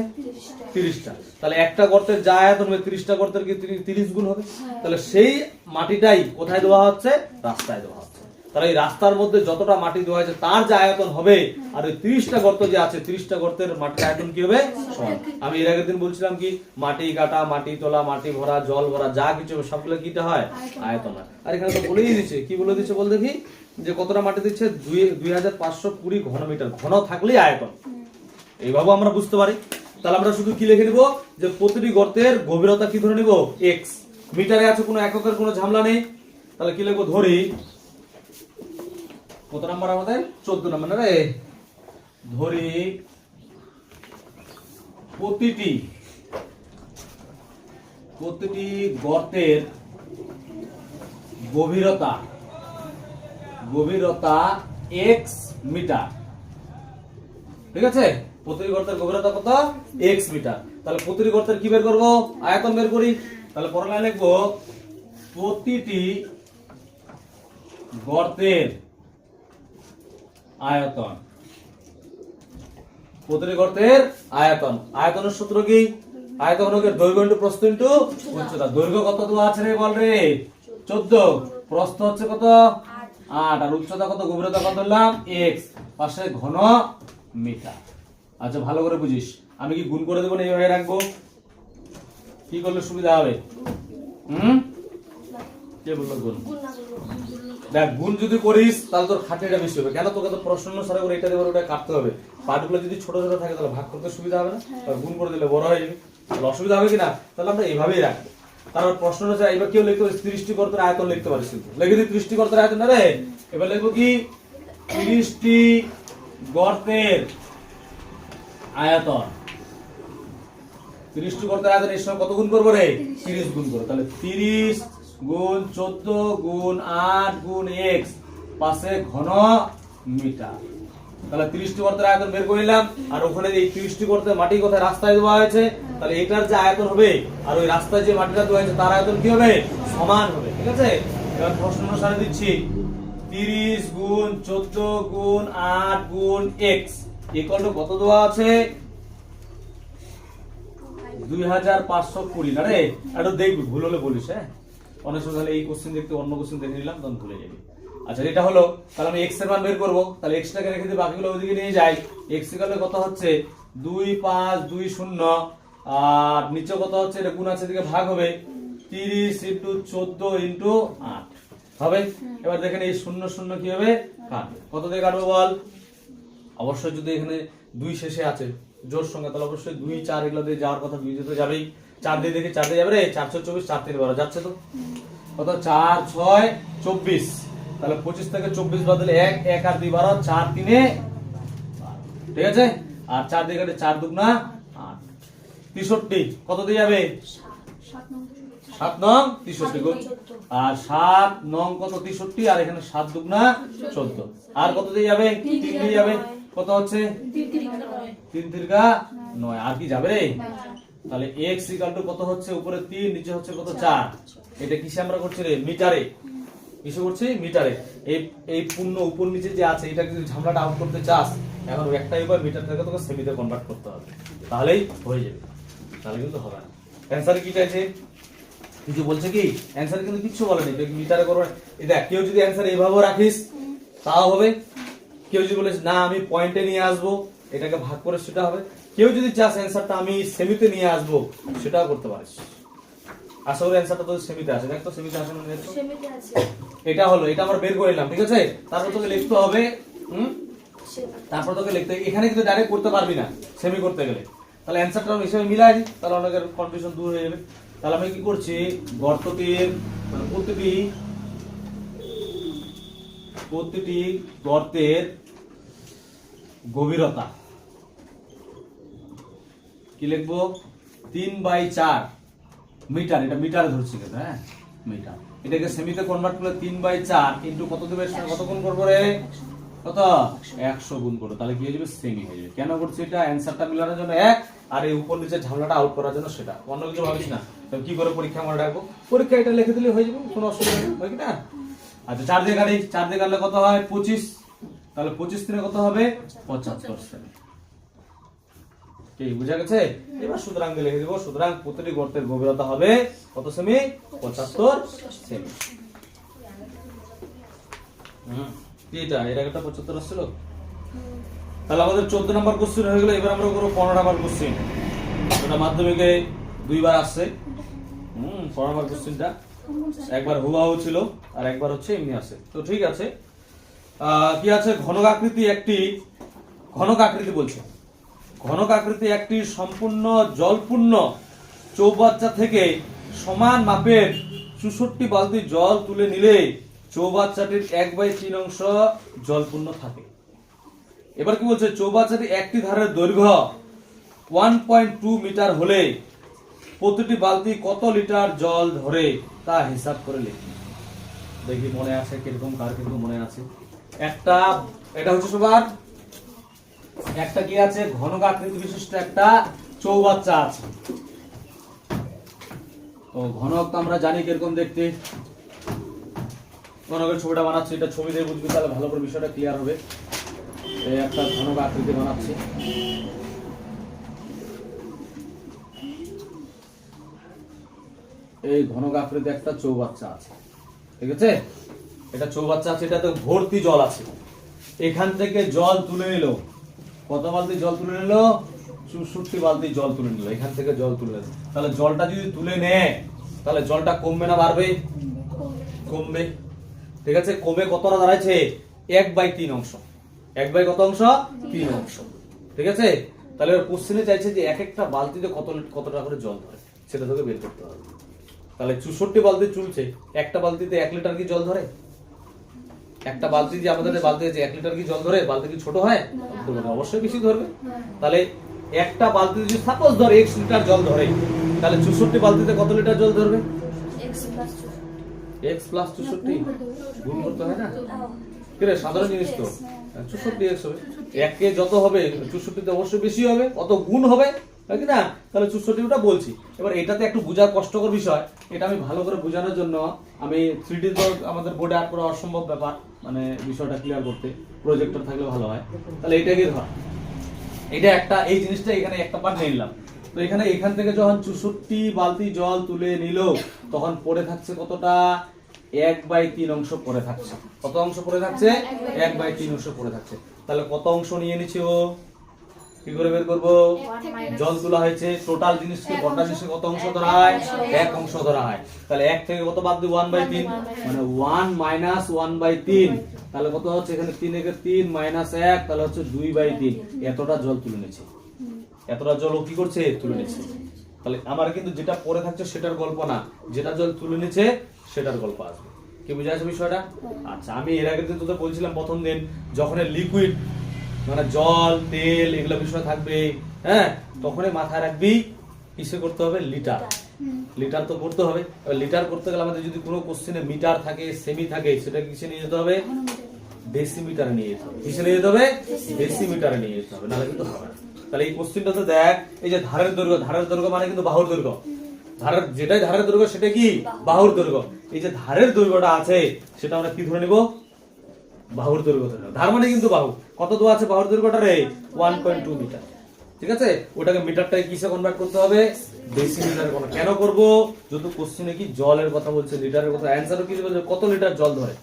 30টা। তাহলে একটা গর্তের যা আয়তন হবে 30টা গর্তের কি 30 গুণ হবে? তাহলে সেই মাটিটাই কোথায় দেওয়া হচ্ছে? রাস্তায় দেওয়া হচ্ছে। তাহলে এই রাস্তার মধ্যে যতটা মাটি দেওয়া হয়েছে তার যে আয়তন হবে, আর ওই 30টা গর্ত যে আছে 30টা গর্তের মাটির আয়তন কি হবে? সমান। আমি এর আগের দিন বলছিলাম কি, মাটি কাটা, মাটি তোলা, মাটি ভরা, জল ভরা, যা কিছু সবগুলো কিটা হয়? আয়তন হয়। আর এখানে তো বলেই দিচ্ছে, কি বলে দিচ্ছে বল দেখি, যে কতটা মাটি দিচ্ছে? 2520 ঘনমিটার। ঘন থাকলেই আয়তন, এইভাবে আমরা বুঝতে পারি। তাহলে আমরা শুধু কি লিখে নিব, যে প্রতিটি গর্তের গভীরতা কি ধরে নিব? x। মিটারে আছে, কোনো এককের কোনো ঝামেলা নেই। তাহলে কি লিখবো? ধরি কত নাম্বার আমাদের? 14 নাম্বার না রে? ধরি প্রতিটি গর্তের গভীরতা x মিটার, ঠিক আছে? প্রতিটি গর্তের গভীরতা কত? x মিটার। তাহলে প্রতিটি গর্তের কি বের করব? আয়তন বের করি। তাহলে পরের লাইনে লিখবো প্রতিটি গর্তের আয়তন। প্রতিটি গর্তের আয়তন, আয়তনের সূত্র কি? আয়তন হলো দৈর্ঘ্য ইনটু প্রস্থ ইনটু উচ্চতা। দৈর্ঘ্য কত দেওয়া আছে রে? বল রে। 14। প্রস্থ হচ্ছে কত? 8। আর উচ্চতা কত? গভীরতা কত ধরলাম? x। পাশে ঘন মিটার। আচ্ছা ভালো করে বুঝিস, আমি কি গুণ করে দেবো না এইভাবে রাখবো? কি করলে সুবিধা হবে? কে বললো গুণ? দেখ গুণ যদি করিস তাহলে তোর খাটনিটা বেশি হবে। কেন? তোকে তো প্রশ্ন অনুসারে করে এটা দেবো, ওটা কাটতে হবে। পার্টগুলো যদি ছোট ছোট থাকে তাহলে ভাগ করতে সুবিধা হবে না, আর গুণ করে দিলে বড় হয়ে যাবে, তাহলে অসুবিধা হবে কিনা? তাহলে আমরা এইভাবেই রাখবো। তারপর প্রশ্ন হচ্ছে এবার কেউ লিখতে পারে 30টি গর্তের আয়তন লিখতে পারিস, কিন্তু লিখে দিই 30টি গর্তের আয়তন না রে। এবার লিখবো কি 30টি গর্তের আয়তন। 30টি গর্তের আয়তন এর সঙ্গে কত গুণ করবো রে? 30 গুণ করবো। তাহলে 30 গুণ 14 গুণ 8 গুণ x পাশে ঘন মিটার। তাহলে 30টি গর্তের আয়তন বের করে নিলাম। আর ওখানে এই 30টি গর্তের মাটি কোথায় রাস্তায় দেওয়া হয়েছে, তাহলে এটার যে আয়তন হবে আর ওই রাস্তায় যে মাটিটা দেওয়া হয়েছে তার আয়তন কি হবে? সমান হবে। ঠিক আছে, এবার প্রশ্ন অনুসারে দিচ্ছি 30 গুণ 14 গুণ 8 গুণ x ইকুয়াল টু কত দেওয়া আছে? 2520 না রে? একটু দেখবি, ভুল হলে বলিস। হ্যাঁ, অনেক সময় তাহলে এই কোশ্চেন দেখতে অন্য কোশ্চেন দেখে নিলাম, তখন ভুলে যাবি। আচ্ছা, এটা হলো। তাহলে আমি x এর মান বের করব। তাহলে x টাকে রেখে দিই, বাকিগুলো ওইদিকে নিয়ে যাই। x ইকুয়াল কত হচ্ছে? 2520 আর নিচে কত হচ্ছে? এটা গুণ আছে, এদিকে ভাগ হবে। 30 * 14 * 8 হবে। এবার দেখেন এই 0 0 কি হবে? কাটবে। কত দিয়ে কাটবো বল? অবশ্যই যদি এখানে 2 শেষে আছে জোর সংখ্যা, তাহলে অবশ্যই 2 4 এগুলো দিয়ে যাওয়ার কথা, 2 দিয়ে তো যাবেই। 4 দিয়ে দেখি 4 দিয়ে যাবে রে? 424 4 3 12 যাচ্ছে তো। কত? 4 6 24। তাহলে 25 থেকে 24 বাদ দিলে 1 1 আর 2 12 4 3 12। ঠিক আছে, আর 4 দিয়ে কাটে 4 দুগুণা 8 63 কত দিয়ে যাবে? 7 নং 63 গুণ, আর 7 নং কত? 63, আর এখানে 7 দুগুণা 14, আর কত দিয়ে যাবে? 3 দিয়ে যাবে। কত হচ্ছে? 3 তিরকা 9, আর কি যাবে রে? তাহলে x ইকুয়াল টু কত হচ্ছে? উপরে 3, নিচে হচ্ছে কত? 4। এটা কিসে আমরা করছি রে? মিটারে। কিসে করছি? মিটারে। এই পূর্ণ উপর নিচে যে আছে এটা যদি ঝামলাটা আউট করতে চাস, এখন একটাই উপায়, মিটার থেকে তোকে সেমিতে কনভার্ট করতে হবে, তাহলেই হয়ে যাবে। তাহলে কিন্তু হবে না। অ্যানসার কি চাইছে? কিছু বলছে কি? অ্যানসার কিন্তু কিছু বলেনি, মিটারে করবে। এই দেখ, কেউ যদি অ্যানসার এইভাবে রাখিস তাও হবে। কেউ যদি বলিস না আমি পয়েন্টে নিয়ে আসবো, এটাকে ভাগ করে, সেটা হবে। কেউ যদি চাস অ্যানসারটা আমি সেমিতে নিয়ে আসবো, সেটাও করতে পারিস। আশা করি অ্যানসারটা তো সেমিতে আছে। দেখ তো সেমিতে আছে না? সেমিতে আছে। এটা হলো, এটা আমরা বের করে নিলাম। ঠিক আছে, তারপর তোকে লিখতে হবে। তারপর তোকে লিখতে, এখানে কিন্তু ডাইরেক্ট করতে পারবি না সেমি করতে গেলে। তাহলে অ্যানসারটা আমি হিসেবে মিলাই দিই, তাহলে অনেকের কনফিউশন দূর হয়ে যাবে। তাহলে আমি কি করছি? গর্তটির মানে প্রতিটি গর্তের গভীরতা কি লিখবো? 3/4 মিটার। এটা মিটারে ধরছি কিন্তু, হ্যাঁ মিটার। এটাকে সেমিতে কনভার্ট করলে 3/4 ইনটু কত দেবে? কত গুণ করবো রে? কত? 100 গুণ করবো। তাহলে কি হয়ে যাবে? সেমি হয়ে যাবে। কেন করছি এটা? অ্যানসারটা মিলানোর জন্য 1, আর এই উপর নিচে ঝামেলাটা আউট করার জন্য সেটা। অন্য কিছু ভাবিস না। তবে কি করে পরীক্ষা মনে রাখবো? পরীক্ষা এটা লিখে দিলে হয়ে যাবে, কোনো অসুবিধা নেই, হয় কি না? আচ্ছা, 4 দিয়ে কাটি। 4 দিয়ে কাটলে কত হয়? 25। তাহলে 25 দিনে কত হবে? 75 সেমি। কি বুঝা গেছে? এবার সুতরাং দিয়ে লিখে দেব। সুতরাং প্রতিটি গর্তের গভীরতা হবে কত সেমি? 75 সেমি। এটা এর আগেটা 75 আসছিল। তাহলে আমাদের 14 নম্বর কোশ্চেন হয়ে গেল। এবার আমরা করব 15 নম্বর কোশ্চেন। এটা মাধ্যমিকে 2 বার আসছে। 15 নম্বর কোশ্চেনটা একবার হুবাহু ছিল আর একবার হচ্ছে এমনি আছে। তো ঠিক আছে, কি আছে? ঘনক আকৃতি বলছে। ঘনক আকৃতি একটি সম্পূর্ণ জলপূর্ণ চৌবাচ্চা থেকে সমান মাপের 64 বালতি জল তুলে নিলে চৌবাচ্চাটির 1/3 অংশ জলপূর্ণ থাকে। এবার কি বলছে? চৌবাচ্চাটি একটি ধারের দৈর্ঘ্য 1.2 মিটার হলে প্রতিটি বালতি কত লিটার জল ধরে তা হিসাব করে লিখি। দেখি মনে আছে কিরকম, কার কিরকম মনে আছে। এটা হচ্ছে সবার একটা কি আছে? ঘনক আকৃতি বিশিষ্ট একটা চৌবাচ্চা আছে। তো ঘনক তো আমরা জানি কিরকম দেখতে। ঘনকের ছবিটা বানাচ্ছি, এটা ছবি দিয়ে বুঝবি, তাহলে ভালো করে বিষয়টা ক্লিয়ার হবে। এই একটা ঘনক আকৃতি বানাচ্ছি। এই ঘনক আকৃতি একটা চৌবাচ্চা আছে। ঠিক আছে, এটা চৌবাচ্চা আছে, এটাতে ভর্তি জল আছে। এখান থেকে জল তুলে নিল, কত বালতি জল তুলে নিল? 64 বালতি জল তুলে নিল। এখান থেকে জল তুলে নিল। তাহলে জলটা যদি তুলে নেয় তাহলে জলটা কমবে না বাড়বে? কমবে। ঠিক আছে, কমে কতটা দাঁড়াচ্ছে? 1/3 অংশ। 1/কত অংশ? 3 অংশ। ঠিক আছে? তাহলে কোশ্চেনে চাইছে যে এক একটা বালতিতে কতটা করে জল ধরে, সেটা তোকে বের করতে হবে। তাহলে 64 বালতি চলছে, একটা বালতিতে 1 লিটার কি জল ধরে? একটা বালতি যে আমাদের বালতি আছে 1 লিটার কি জল ধরে? বালতি কি ছোট হয়? ধরবে না, অবশ্যই বেশি ধরবে। তাহলে একটা বালতি যদি সাপোজ ধর 1 লিটার জল ধরে, তাহলে 64 বালতিতে কত লিটার জল ধরবে? x প্লাস 64 গুণ করতে হয় না? কি রে, সাধারণ জিনিস তো। 64 x হবে, 1 কে যত হবে 64 তে অবশ্যই বেশি হবে, কত গুণ হবে, তাই না? তাহলে 64টা বলছি। এবার এটাতে একটু বোঝার কষ্টকর বিষয়, এটা আমি ভালো করে বোঝানোর জন্য আমি 3D তো আমাদের বোর্ডে আর্ট করা অসম্ভব ব্যাপার, মানে বিষয়টা ক্লিয়ার করতে প্রজেক্টর থাকলে ভালো হয়। তাহলে এটাকে ধর, এটা একটা, এই জিনিসটা এখানে একটা পার্ট নিয়ে নিলাম। তো এখান থেকে যখন 64 বালতি জল তুলে নিল, তখন পড়ে থাকছে কতটা? 1/3 অংশ পড়ে থাকছে। কত অংশ পড়ে থাকছে? 1/3 অংশ পড়ে থাকছে। তাহলে কত অংশ নিয়ে নিচ্ছে ও? কি করে বের করবো? জল তোলা হয়েছে, টোটাল জিনিসকে গোটা জিনিসকে কত অংশ ধরা হয়? 1 অংশ ধরা হয়। তাহলে 1 থেকে কত বাদ দিই? 1/3, মানে 1 মাইনাস 1/3। তাহলে কত হচ্ছে? এখানে 3 একে 3 মাইনাস 1, তাহলে হচ্ছে 2/3। এতটা জল তুলে নিচ্ছে, এতটা জল ও কি করছে? তুলে নিচ্ছে। তাহলে আমার কিন্তু যেটা পড়ে থাকছে সেটার গল্প না, যেটা জল তুলে নিচ্ছে সেটার গল্প আসবে। কি বুঝা যাচ্ছে বিষয়টা? আচ্ছা, আমি এর আগে তোদের বলছিলাম প্রথম দিন, যখন লিকুইড মানে জল তেল এগুলো বিষয় থাকবে, হ্যাঁ, তখনই মাথায় রাখবি কিসে করতে হবে? লিটার। লিটার তো করতে হবে। এবার লিটার করতে গেলে আমাদের যদি কোনো কোশ্চেনে মিটার থাকে, সেমি থাকে, সেটা কিসে নিয়ে যেতে হবে? ডেসিমিটারে নিয়ে যেতে হবে। কিসে নিয়ে যেতে হবে? ডেসিমিটারে নিয়ে যেতে হবে, নাহলে কিন্তু হবে না। তাহলে এই কোশ্চেনটাতে দেখ, এই যে ধারের দৈর্ঘ্য মানে কিন্তু বাহুর দৈর্ঘ্য। যেটাই ধারের দৈর্ঘ্য সেটা কি? বাহুর দৈর্ঘ্য। এই যে ধারের দৈর্ঘ্যটা আছে সেটা আমরা কি ধরে নিব? বাহুর দৈর্ঘ্য ধরে নেব। ধার মানে কিন্তু বাহু। কত দেওয়া আছে বাহুর দৈর্ঘ্যটা রে? 1.2 মিটার। ঠিক আছে? ওটাকে মিটারটাকে কিসে কনভার্ট করতে হবে? ডেসিমিটারে কনভার্ট। কেন করব? যেহেতু কোশ্চেনে কি জলের কথা বলছে, লিটারের কথা, অ্যানসারও কি বলছে? কত লিটার জল ধরে।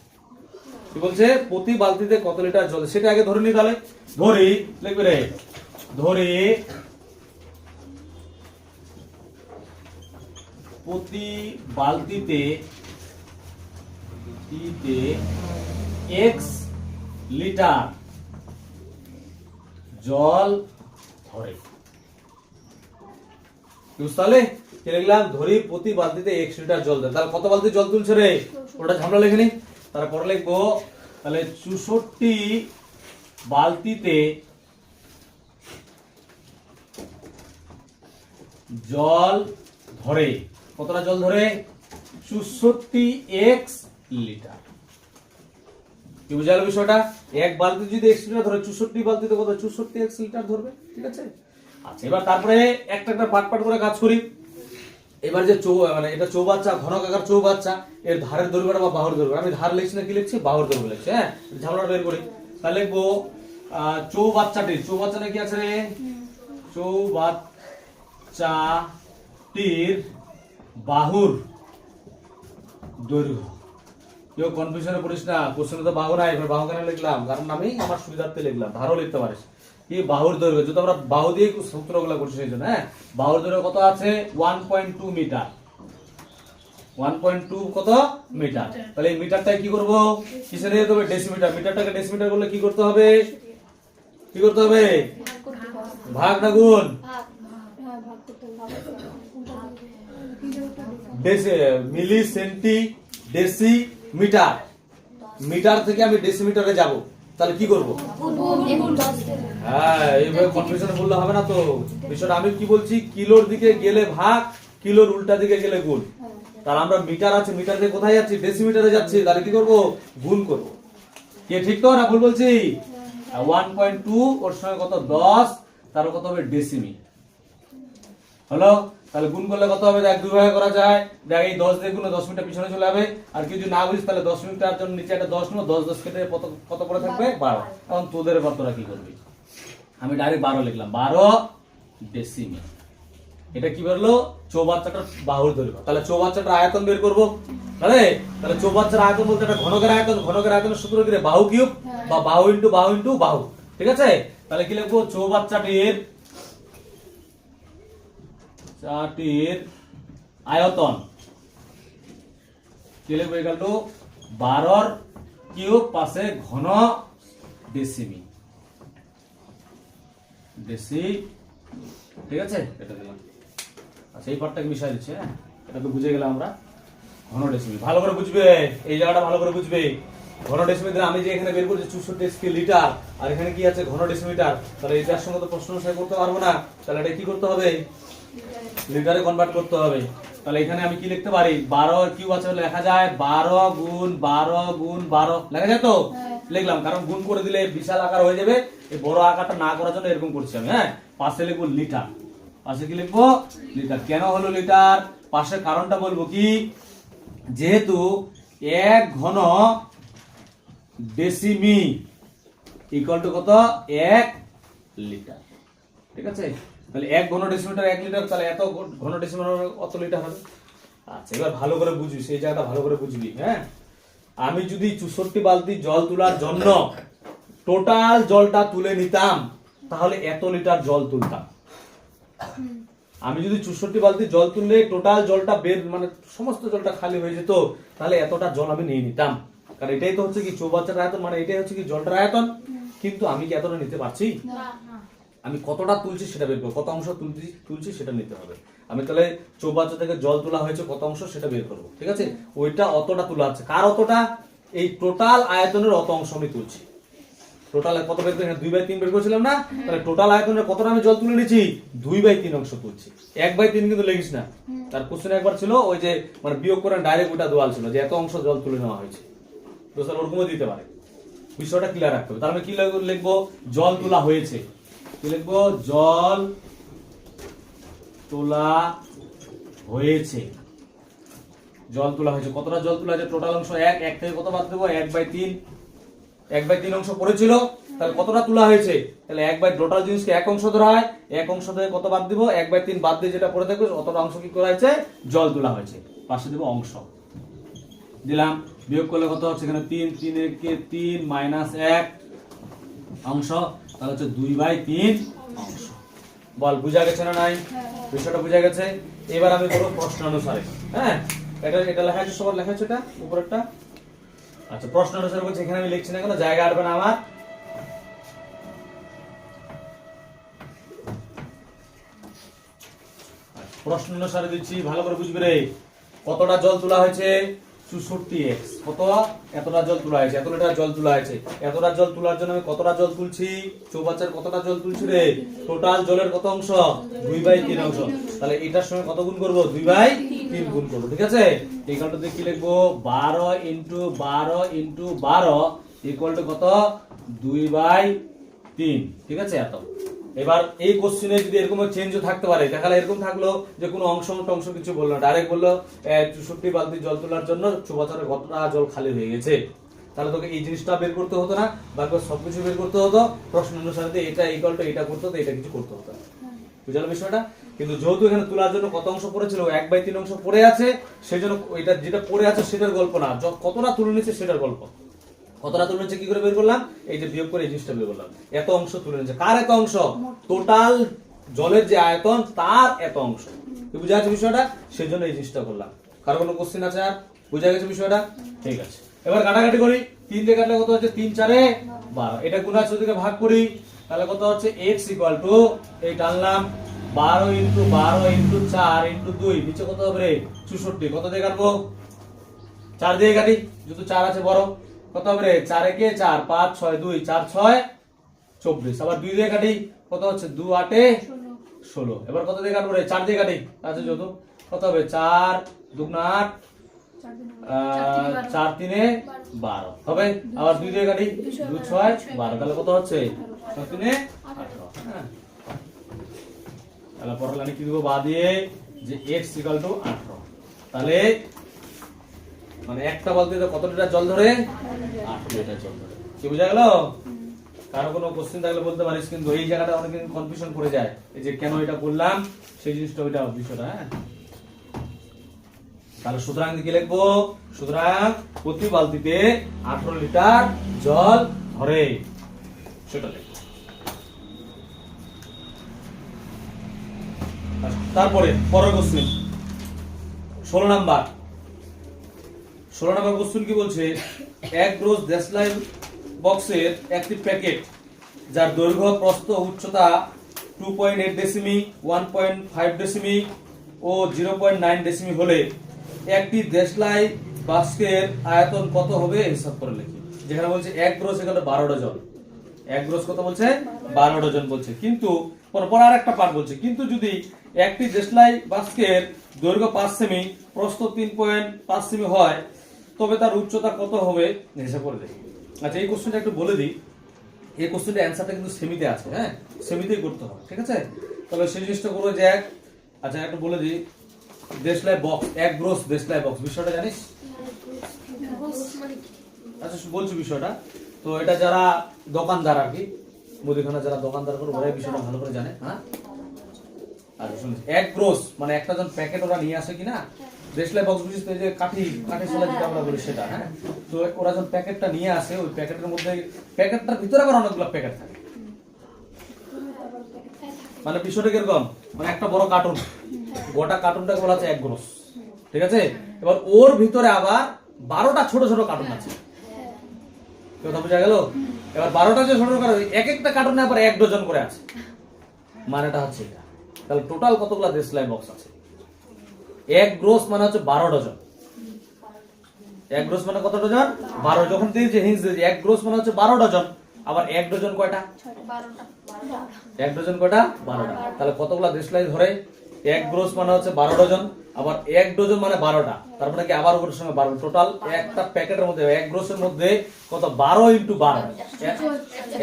কি বলছে? প্রতি বালতিতে কত লিটার জল, সেটা আগে ধরে নি। তাহলে ধরি, লিখবে রে, ধরি প্রতি বালতিতে x লিটার জল ধরে। তাহলে কি লিখলাম? ধরি প্রতি বালতিতে x লিটার জল ধরে। তাহলে কত বালতি জল তুলছে রে? ওটা ঝামেলা লিখে নি। তারপরে লিখবো, তাহলে 64 বালতিতে জল ধরে। কতটা জল ধরে? 64x litre. কি বুঝালো বিষয়টা? এক বালতি যদি x লিটার ধরে, 64 বালতিতে কত? 64x লিটার ধরবে। ঠিক আছে? আচ্ছা, এবার তারপরে একটা একটা পার্ট পার্ট করে কাজ করি। এবার যে মানে এটা চৌবাচ্চা, ঘনকাকার চৌবাচ্চা, এর ধারের দৈর্ঘ্যটা বা বাহুর দৈর্ঘ্য, আমি ধার লিখছি না কি লিখছি? বাহুর দৈর্ঘ্য লিখছি। হ্যাঁ, ঝামেলাটা বের করি। তাহলে লিখবো চৌবাচ্চাটা কি আছে রে? চৌবাচ্চাটির বাহুর দৈর্ঘ্য। কেউ কনফিউশনে পড়িস না, কোশ্চেনে তো বাহু নাই, এবার বাহু কেন লিখলাম? কারণ আমি আমার সুবিধার্থে লিখলাম, ধারও লিখতে পারিস। কি বাহুর দৈর্ঘ্য, যেহেতু আমরা বাহু দিয়ে সূত্রগুলো করছি সেই জন্য। হ্যাঁ, বাহুর দৈর্ঘ্য কত আছে? 1.2 মিটার। 1.2 কত? মিটার। তাহলে এই মিটারটাকে কি করব? কিসে নিয়ে যেতে হবে? ডেসিমিটার। মিটারটাকে ডেসিমিটার করলে কি করতে হবে? কি করতে হবে? ভাগ না গুণ? মিলি সেন্টি ডেসিমিটার। মিটার থেকে আমি ডেসিমিটারে যাব, তাহলে কি করব? হ্যাঁ, এইভাবে কনফিউশনে বললে হবে না তো। বিষয়টা আমি কি বলছি? কিলোর দিকে গেলে ভাগ, কিলোর উল্টা দিকে গেলে গুণ। তাহলে আমরা মিটার আছে, মিটার থেকে কোথায় যাচ্ছি? ডেসিমিটারে যাচ্ছি। তাহলে কি করব? গুণ করব। কে ঠিক তো না ভুল বলছি? 1.2 ওর সঙ্গে কত? 10, তার কত হবে? ডেসিমি। হলো? তাহলে গুণ করলে কত হবে? দেখ, দুই ভাগে করা যায়। দেখ, এই 10 দিয়ে গুণে 10 মিটার পিছনে চলে যাবে। আর কিছু যদি না বুঝিস তাহলে 10 মিটার জন্য নিচে একটা 10 নেবো, 10 কেটে কত পড়ে থাকবে? 12। এখন তোদের এবার তোরা কি করবি? আমি ডাইরেক্ট 12 লিখলাম, 12 ডেসিমি। এটা কি বেরলো? চৌবাচ্চাটার বাহুর দৈর্ঘ্য। তাহলে চৌবাচ্চাটার আয়তন বের করবো। তাহলে চৌবাচ্চার আয়তন বলতে একটা ঘনকের আয়তন। ঘনকের আয়তনের সূত্র কি রে? বাহু কিউব বা বাহু ইন্টু বাহু ইন্টু বাহু। ঠিক আছে? তাহলে কি লিখবো? চৌবাচ্চাটির আয়তন কি লিখবো? ইকুয়াল টু 12 কিউব পাশে ঘন ডেসিমি। ডেসি, ঠিক আছে, এটা দিলাম। আচ্ছা এই পার্টটাকে মিশাই দিচ্ছি, হ্যাঁ, এটা তো বুঝে গেলাম আমরা। ঘন ডেসিমিল ভালো করে বুঝবে, এই জায়গাটা ভালো করে বুঝবে। ঘন ডেসিমিটার আমি যে এখানে বের করছি 64 লিটার, আর এখানে কি আছে ঘন ডেসিমিটার, তাহলে এটার সঙ্গে তো প্রশ্ন অনুসারে করতে পারবো না, তাহলে এটা কি করতে হবে, লিটারে কনভার্ট করতে হবে। তাহলে এখানে আমি কি লিখতে পারি, 12 কিউ আছে বলে লেখা যায় 12 গুণ 12 গুণ 12 লেখা যায় তো, লিখলাম, কারণ গুণ করে দিলে বিশাল আকার হয়ে যাবে, এই বড় আকারটা না করার জন্য এরকম করছি আমি। হ্যাঁ, পাশে লিখবো লিটার, পাশে কি লিখবো লিটার। কেন হলো লিটার, পাশের কারণটা বলবো কি, যেহেতু 1 ঘন ডেসিমি ইকুয়াল টু কত, 1 লিটার, ঠিক আছে। তাহলে 1 ঘন ডেসিমিটার 1 লিটার, তাহলে এত ঘন ডেসিমিটার কত লিটার হবে। আচ্ছা এবার ভালো করে বুঝবি, সেই জায়গাটা ভালো করে বুঝবি। হ্যাঁ, আমি যদি 64 বালতি জল তোলার জন্য টোটাল জলটা তুলে নিতাম, তাহলে এত লিটার জল তুলতাম। আমি যদি 64 বালতি জল তুললে টোটাল জলটা বের মানে সমস্ত জলটা খালি হয়ে যেত, তাহলে এতটা জল আমি নিয়ে নিতাম। কারণ এটাই তো হচ্ছে কি চৌবাচ্চার আয়তন, মানে এটাই হচ্ছে কি জলটার আয়তন। কিন্তু আমি কি এতটা নিতে পারছি, আমি কতটা তুলছি সেটা বের করবো, কত অংশ তুলছি সেটা নিতে হবে। আমি তাহলে চৌবাচ্চা থেকে জল তোলা হয়েছে কত অংশ সেটা বের করবো, ঠিক আছে। ওইটা অতটা তোলা আছে, কার অতটা, এই টোটাল আয়তনের অত অংশ আমি তুলছি। টোটাল কত বের করে 2/3 বের করেছিলাম না, তাহলে টোটাল আয়তনের কতটা আমি জল তুলে নিয়েছি, 2/3 অংশ তুলছি। 1/3 কিন্তু লেগিস না, তার কোশ্চেন একবার ছিল ওই যে মানে বিয়োগ করে ডাইরেক্ট ওটা দেওয়াল ছিল যে এত অংশ জল তুলে নেওয়া হয়েছে, তো স্যার ওরকমও দিতে পারে। বিষয়টা ক্লিয়ার রাখতে হবে। তার মানে কি লিখবো, জল তোলা হয়েছে, কি লিখবো, জল তোলা হয়েছে, জল তোলা হয়েছে, কতটা জল তোলা হয়েছে, টোটাল অংশ 1 থেকে কত বাদ দেবো, 1/3, 1/3 অংশ পড়েছিল, তাহলে কতটা তোলা হয়েছে, তাহলে 1/3 টোটাল জিনিসকে 1 অংশ ধরা হয়, 1 অংশ থেকে কত বাদ দিব, 1/3 বাদ দিয়ে যেটা পড়ে থাকবে অতটা অংশ কি করা হয়েছে, জল তোলা হয়েছে, পাশে দেব অংশ দিলাম। বিয়োগ করলে কত হচ্ছে, এখানে 3 কে 3 মাইনাস 1 অংশ, তাহলে হচ্ছে 2/3 অংশ। বল বুঝা গেছে না নাই, বিষয়টা বুঝা গেছে। এবার আমি করব প্রশ্ন অনুসারে। হ্যাঁ, এটা লেখা আছে, সবার লেখা আছে এটা উপরেরটা। আচ্ছা প্রশ্ন অনুসারে বলছে, এখানে আমি লিখছি না কেন, জায়গা আটবে না আমার। প্রশ্ন অনুসারে দিচ্ছি, ভালো করে বুঝবে রে। কতটা জল তোলা হয়েছে, 64x, কত, এতটা জল তোলা হয়েছে, এত লিটার জল তোলা হয়েছে। এতটা জল তোলার জন্য আমি কতটা জল তুলছি, চৌবাচ্চার কতটা জল তুলছি রে, টোটাল জলের কত অংশ, 2/3 অংশ। তাহলে এটার সঙ্গে কত গুণ করবো, 2/3 গুণ করবো, ঠিক আছে। এই কারণে কি লিখবো, 12 × 12 × 12 ইকুয়াল টু কত, 2/3, ঠিক আছে, এত। এবার এই কোশ্চেনে যদি এরকম চেঞ্জও থাকতে পারে, দেখালে এরকম থাকলো যে কোনো অংশ টংশ কিছু বললো না, ডাইরেক্ট বললো 64 বালতি জল তোলার জন্য চৌবাচ্চার কতটা জল খালি হয়ে গেছে, তাহলে তোকে এই জিনিসটা বের করতে হতো না, বাকি সবকিছু বের করতে হতো, প্রশ্ন অনুসারে এটা ইকুয়াল টু এটা করতে হতো, এটা কিছু করতে হতো। বুঝলো বিষয়টা। কিন্তু যেহেতু এখানে তোলার জন্য কত অংশ পড়েছিল, 1/3 অংশ পড়ে আছে, সেই জন্য এটা যেটা পড়ে আছে সেটার গল্প না, কতটা তুলে নিচ্ছে সেটার গল্প। কতটা তুলে নিচ্ছে কি করে বের করলাম, এই যে বিয়োগ করে এই জিনিসটা বের করলাম, এত অংশ তুলে নিচ্ছে। কার এত অংশ, টোটাল জলের যে আয়তন তার এত অংশ। বুঝা যাচ্ছে বিষয়টা, সেই জন্য এই জিনিসটা করলাম। কারো কোনো কোশ্চেন আছে আর, বুঝা গেছে বিষয়টা, ঠিক আছে। এবার কাটাকাটি করি, 3 দিয়ে কাটলে কত হচ্ছে, 3 × 4 = 12, এটা গুণার সাথে ভাগ করি, তাহলে কত হচ্ছে, x ইকুয়াল টু এই টানলাম 12 × 12 × 4 × 2, নিচে কত হবে রে, 64, কত দিয়ে কাটবো, 4 দিয়ে কাটি, যেহেতু 4 আছে বড়, কত হবে রে, 4 × 4 5 6 2 4 6 24, আবার 2 দিয়ে কাটি, কত হচ্ছে, 2 8 16, এবার কত দিয়ে কাটবো রে, 4 দিয়ে কাটি, আছে যত, কত হবে, 4 2 8 4 3 12 হবে, আবার 2 দিয়ে কাটি, 2 6 12, তাহলে কত হচ্ছে, 6 3 18। হ্যাঁ, তাহলে পরের লাইনে কি দেব, বা দিয়ে যে x = 18, তাহলে মানে একটা বালতিতে কত লিটার জল ধরে, 8 লিটার জল ধরে। কি বুঝা গেল? কারো কোনো কোশ্চেন থাকলে বলতে পারিস, কিন্তু এই জায়গাটা অনেকে কনফিউশন করে যায়, এই যে কেন এটা করলাম সেই জিনিসটা, ওইটা বিষয়টা। হ্যাঁ, তাহলে সুতরাং কি লিখবো, সুতরাং প্রতি বালতিতে 18 লিটার জল ধরে, সেটা লিখবো। তারপরে পরের কোশ্চেন 16 নাম্বার। 16 নম্বর কোশ্চেন কি বলছে, এক ব্রোজ দেশলাই বক্সের একটি প্যাকেট যার দৈর্ঘ্য প্রস্থ উচ্চতা 2.8 ডেসিমি, 1.5 ডেসিমি ও 0.9 ডেসিমি হলে একটি দেশলাই বাস্কের আয়তন কত হবে হিসাব করে লিখি। যেখানে বলছে এক গ্রস এখানে 12 ডজন, এক গ্রস কত বলছে 12 ডজন বলছে, কিন্তু পর আর একটা পার্ট বলছে কিন্তু যদি একটি দেশলাই বাস্কের দৈর্ঘ্য 5 সেমি, প্রস্থ 3.5 সেমি হয় তবে তার উচ্চতা কত হবে হিসাব করে দেখি। আচ্ছা এই কোশ্চেনটা একটু বলে দিই, এই কোশ্চেনটা অ্যান্সারটা কিন্তু সেমিতে আছে, হ্যাঁ সেমিতেই করতে হবে, ঠিক আছে। তাহলে সেই জিনিসটা করবো যে আচ্ছা একটু বলে দিই, দেশলাই বক্স, এক গ্রস দেশলাই বক্স বিষয়টা জানিস? আচ্ছা বলছি বিষয়টা, তো এটা যারা দোকানদার আর কি, মুদিখানা যারা দোকানদার করে ওরাই বিষয়টা ভালো করে জানে, হ্যাঁ। আচ্ছা শুনুন, এক গ্রস মানে একটা জন প্যাকেট ওরা নিয়ে আসে কিনা, দেশলাই বক্স বুঝিস তো, এই যে কাঠি সোলা যেটা আমরা বলি সেটা, হ্যাঁ। তো ওরা যখন প্যাকেটটা নিয়ে আসে, ওই প্যাকেটের মধ্যে প্যাকেটটার ভিতরে আবার অনেকগুলো প্যাকেট থাকে, মানে বিষয়টা কিরকম, মানে একটা বড় কার্টুন, গোটা কার্টুনটাকে বলা হচ্ছে এক গ্রস, ঠিক আছে। এবার ওর ভিতরে আবার 12টা ছোট ছোট কার্টুন আছে, কথা বোঝা গেল? এবার 12টা যে ছোট কার্টুন, এক একটা কার্টুনে আবার 1 ডজন করে আছে, মানেটা হচ্ছে এটা। তাহলে টোটাল কতগুলো দেশলাই বক্স আছে? এক গ্রস মানে হচ্ছে 12 ডজন, এক গ্রস মানে কত ডজন? 12। যখন তুই যে হিন্স দিয়েছি এক গ্রস মানে হচ্ছে 12 ডজন, আবার 1 ডজন কয়টা? 1 ডজন কয়টা? 12টা। তাহলে কতগুলো দেশলাই ধরে? এক গ্রস মানে হচ্ছে 12 ডজন, আবার 1 ডজন মানে 12টা, তার মানে কি আবার ওর সঙ্গে 12, টোটাল একটা প্যাকেটের মধ্যে এক গ্রসের মধ্যে কত? 12 × 12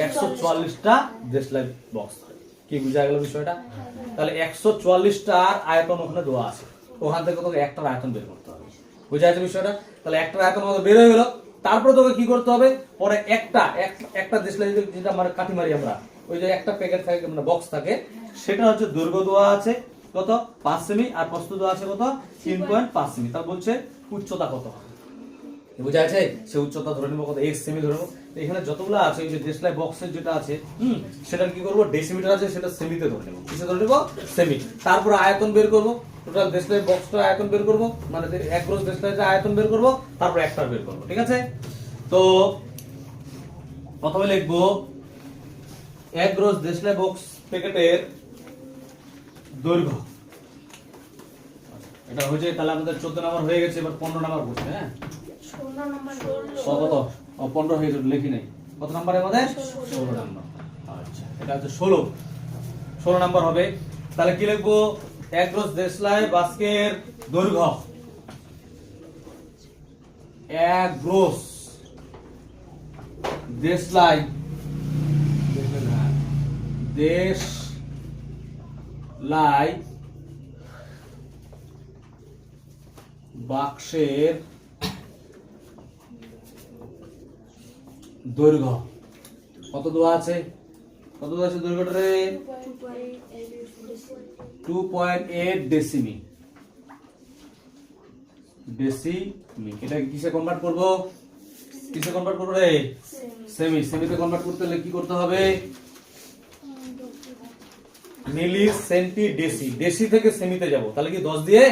144টা দেশলাই বক্স। কি বুঝা গেল বিষয়টা? তাহলে 144টার আয়তন ওখানে দেওয়া আছে, ওখান থেকে তোকে একটার আয়তন বের করতে হবে, বুঝা যাচ্ছে বিষয়টা? তাহলে একটার আয়তন আমাদের বের হয়ে গেল, তারপরে তোকে কি করতে হবে, পরে একটা দেশলাই যেটা মানে কাঠি মারি আমরা, ওই যে একটা প্যাকেট থাকে মানে বক্স থাকে, সেটা হচ্ছে দৈর্ঘ্য দেওয়া আছে কত? 5 সেমি, আর প্রস্থ দেওয়া আছে কত? 3.5 সেমি। তার বলছে উচ্চতা কত হবে, বুঝা আছে? সে উচ্চতা ধরে নেবো কত? 1 সেমি ধরে নেবো। এখানে যতগুলো আছে ওই যে দেশলাই বক্সের যেটা আছে, সেটা কি করবো, ডেসিমিটার আছে সেটা সেমিতে ধরে নেবো, কিসে ধরে নেবো? সেমি। তারপর আয়তন বের করবো, টোটাল দেশলাই বক্সটা আয়তন বের করবো, মানে এক গ্রস দেশলাইটা আয়তন বের করবো, তারপর একটা বের করবো, ঠিক আছে। তো প্রথমে লিখবো এক গ্রস দেশলাই বক্স প্যাকেটের দৈর্ঘ্য, এটা হয়েছে। তাহলে আমাদের 14 নাম্বার হয়ে গেছে, এবার 15 নাম্বার বলছে, হ্যাঁ কত? 15 হয়ে গেছে, লিখি নাই। কত নাম্বার আমাদের? 16 নাম্বার। আচ্ছা এটা হচ্ছে 16 নাম্বার হবে। তাহলে কি লিখবো? এক গ্রস দেশলাই বাস্কের দৈর্ঘ্য, এক গ্রস দেশলাই বাক্সের দৈর্ঘ্য কত দেওয়া আছে? কত দেওয়া আছে দৈর্ঘ্যটা রে? 2.8 ডেসিমি। এটা কিসে কনভার্ট করব? কিসে কনভার্ট করব রে? সেমি। সেমিতে কনভার্ট করতে হলে কি করতে হবে? মিলি, সেন্টি, ডেসি। ডেসি থেকে সেমিতে যাব, তাহলে কি 10 দিয়ে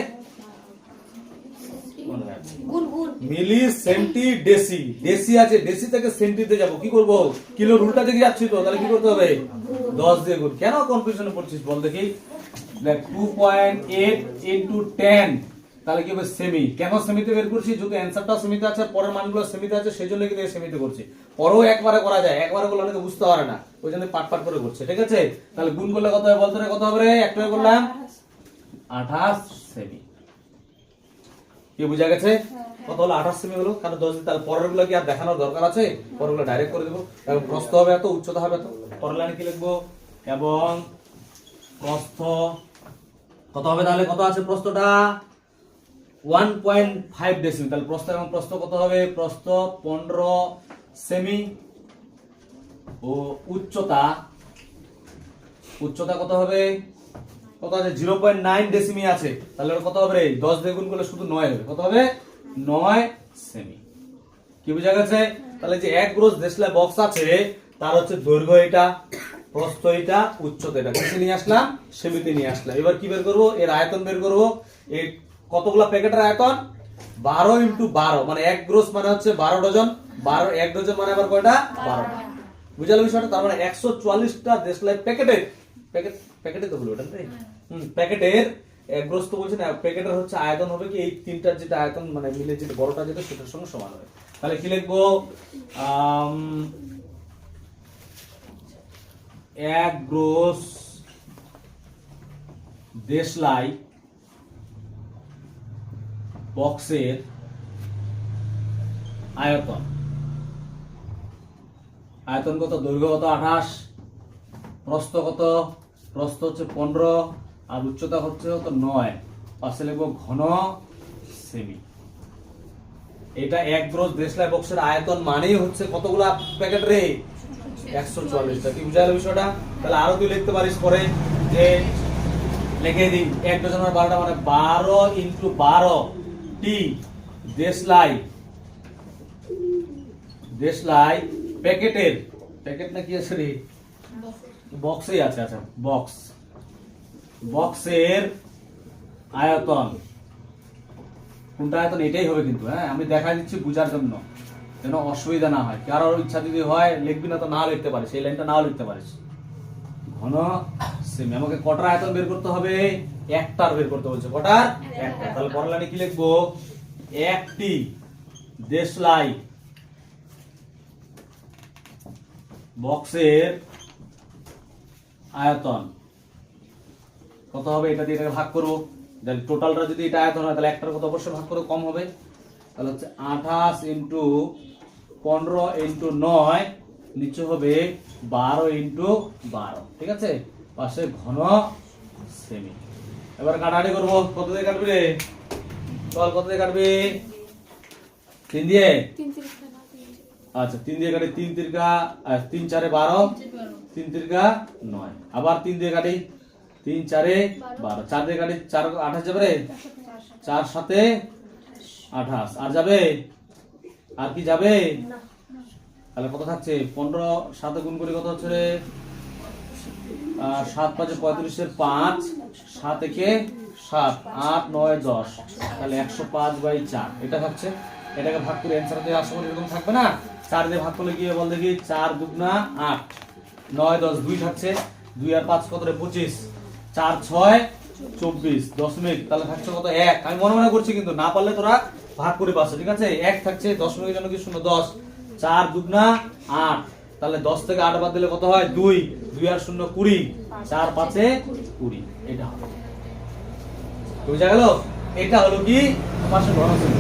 মিলি, সেন্টি, ডেসি। ডেসি আছে, ডেসি থেকে সেন্টিতে যাব, কি করব? কিলোর উল্টা দিকে যাচ্ছি তো, তাহলে কি করতে হবে? 10 দিয়ে গুণ। কেন কনফিউশনে পড়ছিস বল দেখি? দেখ 2.8 × 10, তাহলে কি হবে? সেমি। কেন সেমিতে বের করছি? যদি অ্যানসারটা সেমিতে আছে, পরের মানগুলো সেমিতে আছে, সেই জন্য কিন্তু সেমিতে করছি। পরেও একবারে করা যায়, একবারে করলে অনেকে বুঝতে পারে না, ওই জন্য পাট করে করছে, ঠিক আছে। তাহলে গুণ করলে কত হবে বলতে? কত হবে রে? একটা করলাম 28 সেমি। কি বুঝা গেছে? কত হলো? 28 সেমি হলো। কারণ 10 দিন, তাহলে পরের গুলো কি আর দেখানোর দরকার আছে? পরের গুলো ডাইরেক্ট করে দেবো। এবং প্রস্থ হবে এত, উচ্চতা হবে এত। পরের লাইনে কি লিখবো? এবং প্রস্থ কত হবে? তাহলে কত আছে প্রস্থটা? 1.5 ডেসিমি। তাহলে প্রস্থ এবং প্রস্থ কত হবে? প্রস্থ 15 সেমি ও উচ্চতা কত হবে? কত আছে? 0.9 ডেসিমি আছে। তাহলে কত হবে রে? 10 দিয়ে গুণ করলে শুধু 9 হবে। কত হবে? 9 সেমি। কি বুঝা গেছে? তাহলে যে এক গ্রস দেশলাই বক্স আছে, তার হচ্ছে দৈর্ঘ্য এটা, প্রস্থ এটা, উচ্চতা এটা। কিসে নিয়ে আসলাম? সেমিতে নিয়ে আসলাম। এবার কি বের করব? এর আয়তন বের করব। এই কতগুলা প্যাকেটের আয়তন? 12 × 12, মানে এক গ্রস মানে হচ্ছে 12 ডজন। 1 ডজন মানে আবার কয়টা? 12টা। বুঝালো বিষয়টা? তার মানে 144টা দেশলাই প্যাকেটে প্যাকেটে তো হলো ওটা তাই প্যাকেটের গ্রস্ত বলছে না, প্যাকেটের হচ্ছে আয়তন হবে কি এই তিনটার যেটা আয়তন মানে মিলে যেটা বড়টা যেটা সেটার সঙ্গে সমান হবে। তাহলে কি লিখবো, এক গ্রোস দেশলাই বক্সের আয়তন, আয়তন কত, দৈর্ঘ্য কত 28, প্রস্থ কত, প্রস্থ হচ্ছে 15 আর উচ্চতা হচ্ছে কত 9, পাশে লিখবো ঘন সেমি। এটা এক গ্রোস দেশলাই বক্সের আয়তন মানেই হচ্ছে কতগুলা প্যাকেট রে, 144টা। কি বুঝা গেল বিষয়টা? তাহলে আরো তুই লিখতে পারিস পরে যে লিখে দিই 1 ডজন আর 12টা মানে 12 ইন্টু 12 টি দেশলাই প্যাকেটের, প্যাকেট না কি আছে রে, বক্সেই আছে, আচ্ছা বক্সের আয়তন, কোনটা আয়তন এটাই হবে কিন্তু, হ্যাঁ আমি দেখা দিচ্ছি বুঝার জন্য যেন অসুবিধা না হয়। কারোর ইচ্ছা যদি হয় লিখবি না তো না লিখতে পারিস, এই লাইনটা নাও লিখতে পারিস। ঘন সেমি, আমাকে কটার আয়তন বের করতে হবে, একটার বের করতে বলছে, কটার, একটা। তাহলে পরের লাইনে কি লিখবো, একটি দেশলাই বক্সের আয়তন কত হবে, এটা দিয়ে এটাকে ভাগ করবো, তাহলে টোটালটা যদি এটা আয়তন হয় তাহলে একটার কত অবশ্যই ভাগ করে কম হবে, তাহলে হচ্ছে 28 ইন্টু 15 ইন্টু 9, নিচে হবে 12 ইন্টু 12, ঠিক আছে, পাশে ঘন সেমি। এবার কাটাকাটি করবো, কত দিয়ে কাটবি রে, বল কত দিয়ে কাটবি, 3 দিয়ে, 3 3 না 3। আচ্ছা 3 দিয়ে কাটি, 3 তিরকা 3 4 12, 3 তিরকা 9, আবার 3 দিয়ে কাটি, 3 4 12, 4 দিয়ে কাটি 4 28 যাবে রে, 4 7 28, আর যাবে, আর কি যাবে, তাহলে কত থাকছে, 15 সাথে গুণ করে কত হচ্ছে রে, 7 5 35 এর 5, 7 একে 7, 8 9 10, তাহলে 105/4 এটা থাকছে। এটাকে ভাগ করে অ্যানসার দিয়ে আসলে এরকম থাকবে না, 4 দিয়ে ভাগ করলে কি বল দেখি, 4 দুগুণা 8, 9 10, 2 থাকছে, 2 আর 5 কত রে 25, 4 6 24 দশমিক, তাহলে থাকছে কত 1। আমি মনে মনে করছি কিন্তু না পারলে তোরা ভাগ করে পাস, ঠিক আছে, 1 থাকছে, দশমিকের জন্য কি 0 10, 4 দুগুণা 8, তাহলে 10 থেকে 8 বাদ দিলে কত হয় 2, 2 আর 0 20, 4 5 এ 20, এটা হবে। বুঝা গেল? এটা হলো কি পাশে ঘন সেমি,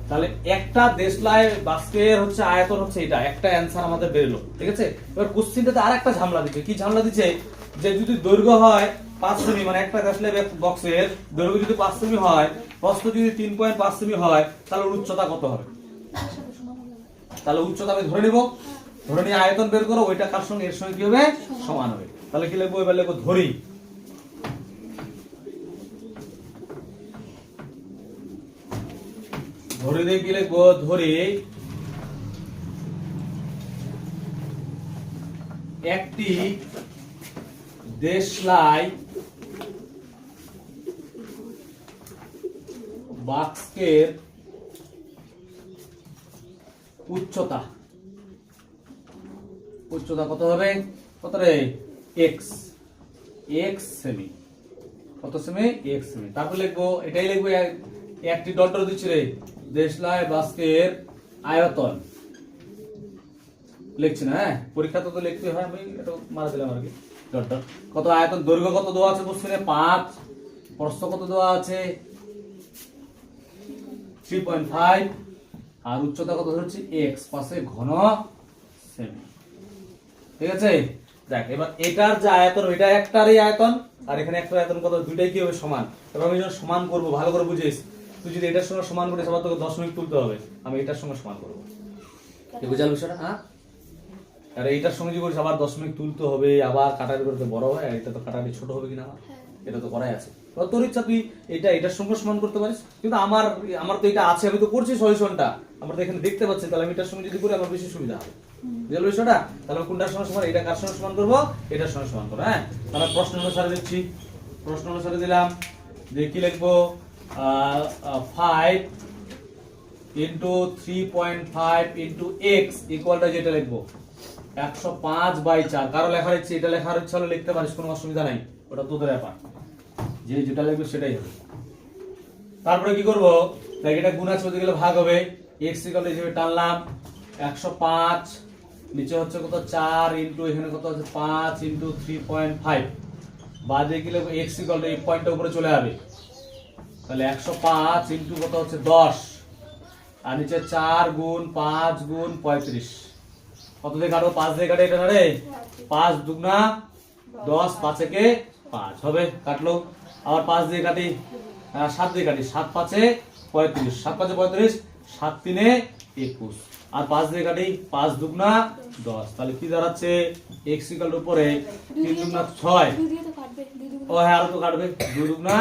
তাহলে একটা দেশলাই বাস্কের হচ্ছে আয়তন হচ্ছে এটা, একটা অ্যানসার আমাদের বেরলো, ঠিক আছে। এবার কোশ্চেনটাতে আরেকটা ঝামেলা দিচ্ছে, কি ঝামেলা দিচ্ছে, যে যদি দৈর্ঘ্য হয় 5 সেমি, মানে একটা দেশলাই বক্সের দৈর্ঘ্য যদি 5 সেমি হয়, প্রস্থ যদি 3.5 সেমি হয়, তাহলে ওর উচ্চতা কত হবে, তাহলে উচ্চতা আমি ধরে নিব, ধরে নিয়ে আয়তন বের করো, ওইটা কার সঙ্গে এর সঙ্গে কি হবে, সমান হবে। তাহলে কি লিখবো, এবার লিখবো ধরি, ধরে দিয়ে কি লিখবো, ধরে একটি দেশলাই বাক্সের উচ্চতা, উচ্চতা কত হবে, কত রে, x সেমি, কত সেমি, x সেমি। তারপর লিখবো, এটাই লিখবো, একটি ডট ডট দিচ্ছে রে, দেশলাই বাস্কের আয়তন লিখছি না, হ্যাঁ পরীক্ষাতে তো লিখতে হয়, আমি এটা মারা দিলাম আর কি, ডট ডট, কত আয়তন, দৈর্ঘ্য কত দেওয়া আছে কোশ্চেনে 5, প্রস্থ কত দেওয়া আছে 3.5, আর উচ্চতা কত ধরছি x, পাশে ঘন সেমি, ঠিক আছে। দেখ এবার এটার যে আয়তন, এটা একটারই আয়তন, আর এখানে একটা আয়তন কত, দুইটাই কি হবে সমান। এবার আমি যখন সমান করব, ভালো করে বুঝিস, তুই যদি এটার সঙ্গে সমান করিস আবার তোকে দশমিক তুলতে হবে, আমি এটার সঙ্গে সমান করবো, বুঝাল বিষয়টা, হ্যাঁ। আর এইটার সঙ্গে যদি করিস আবার দশমিক তুলতে হবে, আবার কাটারি করতে বড় হয়, আর এটা তো কাটারি ছোট হবে কিনা, আমার এটা তো করাই আছে। তোর ইচ্ছা তুই এটার সঙ্গে সমান করতে পারিস, কিন্তু আমার তো এটা আছে, আমি তো করছি সলিউশনটা, আমরা তো এখানে দেখতে পাচ্ছি, তাহলে আমি এটার সঙ্গে যদি করি আমার বেশি সুবিধা হবে, বুঝল বিষয়টা। তাহলে কোনটার সঙ্গে সমান, এটা কার সঙ্গে সমান করবো, এটার সঙ্গে সমান করবো, হ্যাঁ। তাহলে প্রশ্ন অনুসারে দিচ্ছি, প্রশ্ন অনুসারে দিলাম, দিয়ে কি লিখবো, 5 ইন্টু 3.5 ইন্টু এক্স ইকুয়ালটা যেটা লিখবো 105/4। কারো লেখার ইচ্ছে, এটা লেখার ইচ্ছে হলে লিখতে পারিস, কোনো অসুবিধা নাই, ওটা তোদের ব্যাপার, যেটা লিখবে সেটাই হবে। তারপরে কি করবো, তাই এটা গুণ আছে বলতে গেলে ভাগ হবে, এক্স ইকুয়াল হিসেবে টানলাম 105, নিচে হচ্ছে কত 4 ইন্টু এখানে কত হচ্ছে 5 ইন্টু 3.5, বাদে কি লিখবো এক্স ইকুয়াল এই পয়েন্টটা উপরে চলে যাবে, তাহলে 105 ইন্টু কত হচ্ছে 10, আর নিচে 4 গুণ 5 গুণ 35, কত দিয়ে কাটবো 5 দিয়ে কাটে এটা না রে, 5 দুগুণা 10, 5 একে 5 হবে, কাটলো। আবার 5 দিয়ে কাটি, 7 দিয়ে কাটি, 7 5 35, 7 5 35, 7 3 21, আর 5 দিয়ে কাটি, 5 দুগুণা 10, তাহলে কি দাঁড়াচ্ছে x ইকুয়াল উপরে 3 দুগুণা 6, 2 দিয়ে তো কাটবে, 2 দুগুণ ও হ্যাঁ আরো তো কাটবে, 2 দুগুণা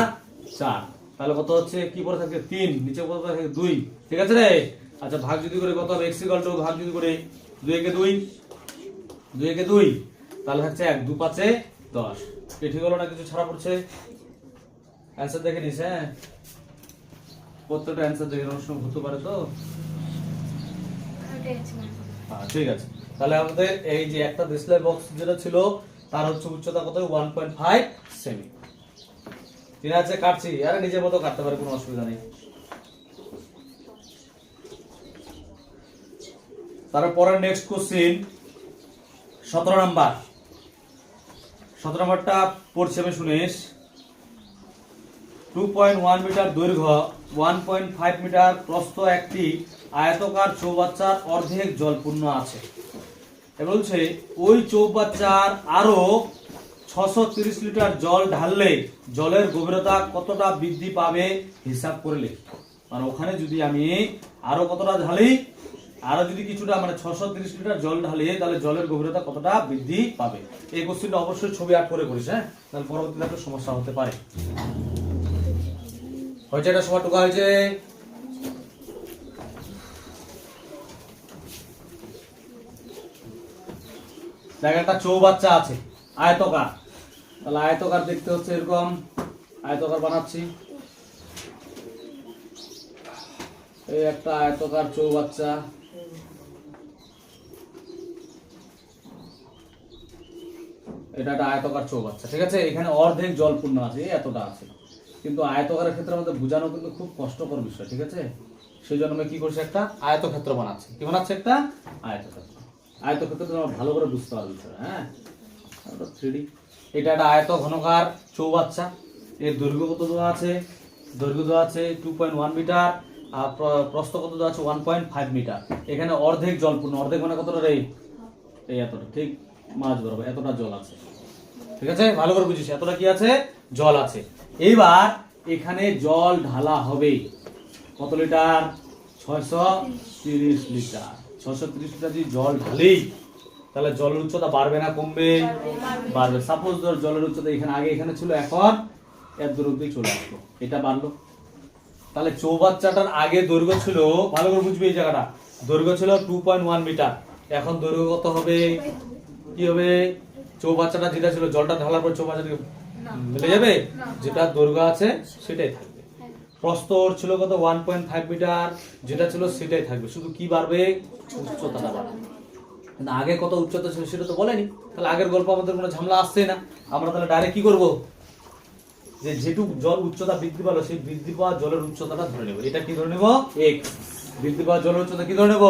4, তাহলে কত হচ্ছে কি পরে থাকে 3, নিচে কত থাকে 2, ঠিক আছে রে। আচ্ছা ভাগ যদি করে কত হবে x ইকুয়াল টু ভাগ যদি করে 2 একে 2, 2 একে 2, তাহলে থাকছে 1 2 5 10, এটা ঠিক হলো না, কিছু ছাড়া পড়ছে, অ্যানসার দেখে নিস, হ্যাঁ প্রত্যেকটা অ্যানসার দেখে প্রশ্ন হতে পারে তো, হ্যাঁ ঠিক আছে। তাহলে আমাদের এই যে একটা ডিসপ্লে বক্স যেটা ছিল তার হচ্ছে উচ্চতা কত 1.5 সেমি, ঠিক আছে, কাটছি, আরে নিজের মতো কাটতে পারে, কোনো অসুবিধা নেই। তারপরে নেক্সট কোশ্চেন 17 নাম্বার, 17 নাম্বারটা পড়ছে আমি শুনিস। 2.1 মিটার দৈর্ঘ্য 1.5 মিটার প্রস্থ একটি আয়তকার চৌবাচ্চার অর্ধেক জলপূর্ণ আছে। এবার বলছে ওই চৌবাচ্চার আরো 630 লিটার জল ঢাললে জলের গভীরতা কতটা বৃদ্ধি পাবে হিসাব করে লিখ। মানে ওখানে যদি আমি আরো কতটা ঢালি, আরো যদি কিছুটা মানে 630 লিটার জল ঢালি, তাহলে জলের গভীরতা কতটা বৃদ্ধি পাবে। এই কোশ্চেনটা অবশ্যই ছবি আঁক করে করিস, হ্যাঁ, তাহলে পরবর্তীতে একটা সমস্যা হতে পারে। হয়েছে, এটা সবার টুকা হয়েছে। দেখ একটা চৌবাচ্চা আছে আয়তকার, তাহলে আয়তকার দেখতে হচ্ছে এরকম, আয়তকার বানাচ্ছি, এই একটা আয়তকার চৌবাচ্চা, এটা একটা আয়তকার চৌবাচ্চা, ঠিক আছে, এখানে অর্ধেক জলপূর্ণ আছে, এতটা আছে, কিন্তু আয়তকারের ক্ষেত্রে আমাদের বোঝানো কিন্তু খুব কষ্টকর বিষয়, ঠিক আছে, সেই জন্য আমি কি করছি একটা আয়তক্ষেত্র বানাচ্ছি। কি বানাচ্ছি? একটা আয়তক্ষেত্র। আয়তক্ষেত্র তোমরা ভালো করে বুঝতে পারবে বিষয়টা, হ্যাঁ, 3D। এটা একটা আয়ত ঘনকার চৌবাচ্চা, এর দৈর্ঘ্য কত দেওয়া আছে? দৈর্ঘ্য দেওয়া আছে 2.1 মিটার, আর প্রস্থ কত দেওয়া আছে 1.5 মিটার। এখানে অর্ধেক জলপূর্ণ, অর্ধেক মানে কতটা রে? এই এতটা, ঠিক মাঝ বরাবর এতটা জল আছে, ঠিক আছে, ভালো করে বুঝিস, এতটা কি আছে? জল আছে। এইবার এখানে জল ঢালা হবে কত লিটার? 630 লিটার। 630 লিটার যদি জল ঢালি তাহলে জলের উচ্চতা বাড়বে না কমবে? বাড়বে। সাপোজ ধর জলের উচ্চতা এখানে আগে এখানে ছিল, এখন এর দূর অব্দি চলে আসলো, এটা বাড়লো। তাহলে চৌবাচ্চাটার আগে দৈর্ঘ্য ছিল, ভালো করে বুঝবে এই জায়গাটা, দৈর্ঘ্য ছিল 2.1 মিটার, এখন দৈর্ঘ্য কত হবে? কি হবে? চৌবাচ্চাটা যেটা ছিল, জলটা ঢালার পর চৌবাচ্চাটা মিলে যাবে, যেটা দৈর্ঘ্য আছে সেটাই থাকবে। প্রস্থ ছিল কত? 1.5 মিটার, যেটা ছিল সেটাই থাকবে, শুধু কি বাড়বে? উচ্চতাটা বাড়বে। কিন্তু আগে কত উচ্চতা ছিল সেটা তো বলেনি, তাহলে আগের গল্প আমাদের কোনো ঝামেলা আসছে না। আমরা তাহলে ডাইরেক্ট কি করব? যে যেটুকু জল উচ্চতা বৃদ্ধি পালো সেই বৃদ্ধি পাওয়া জলের উচ্চতাটা ধরে নেব। এটা কি ধরে নেব? x। বৃদ্ধি পাওয়া জলের উচ্চতা কি ধরে নেব?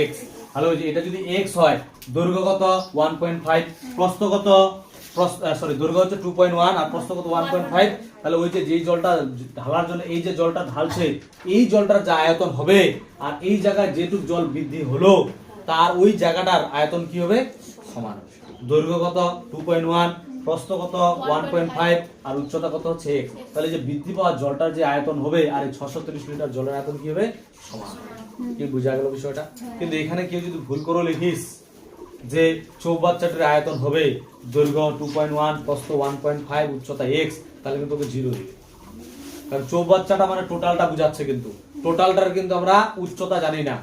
x। ভালো হয়েছে। এটা যদি x হয়, দৈর্ঘ্য কত? 1.5, প্রস্থ কত? দৈর্ঘ্য হচ্ছে 2.1 আর প্রস্থ কত? 1.5। তাহলে ওই যে যেই জলটা ঢালার জন্য এই যে জলটা ঢালছে, এই জলটার যে আয়তন হবে আর এই জায়গায় যেটুকু জল বৃদ্ধি হলো তার ওই জায়গাটার আয়তন কি হবে? সমান হবে। দৈর্ঘ্য কত? 2.1, প্রস্থ কত? 1.5 আর উচ্চতা কত হচ্ছে x। তাহলে যে বৃদ্ধি পাওয়া জলটার যে আয়তন হবে আর এই 630 লিটার জলের আয়তন কি হবে? সমান। কি বোঝা গেল বিষয়টা? কিন্তু এখানে কেউ যদি ভুল করে লিখিস যে চৌবাচ্চাটির আয়তন হবে দৈর্ঘ্য 2.1, প্রস্থ 1.5, উচ্চতা x, তাহলে কিন্তু ওকে 0 দিবে। কারণ চৌবাচ্চাটা মানে টোটালটা বোঝাচ্ছে, কিন্তু টোটালটার কিন্তু আমরা উচ্চতা জানি না,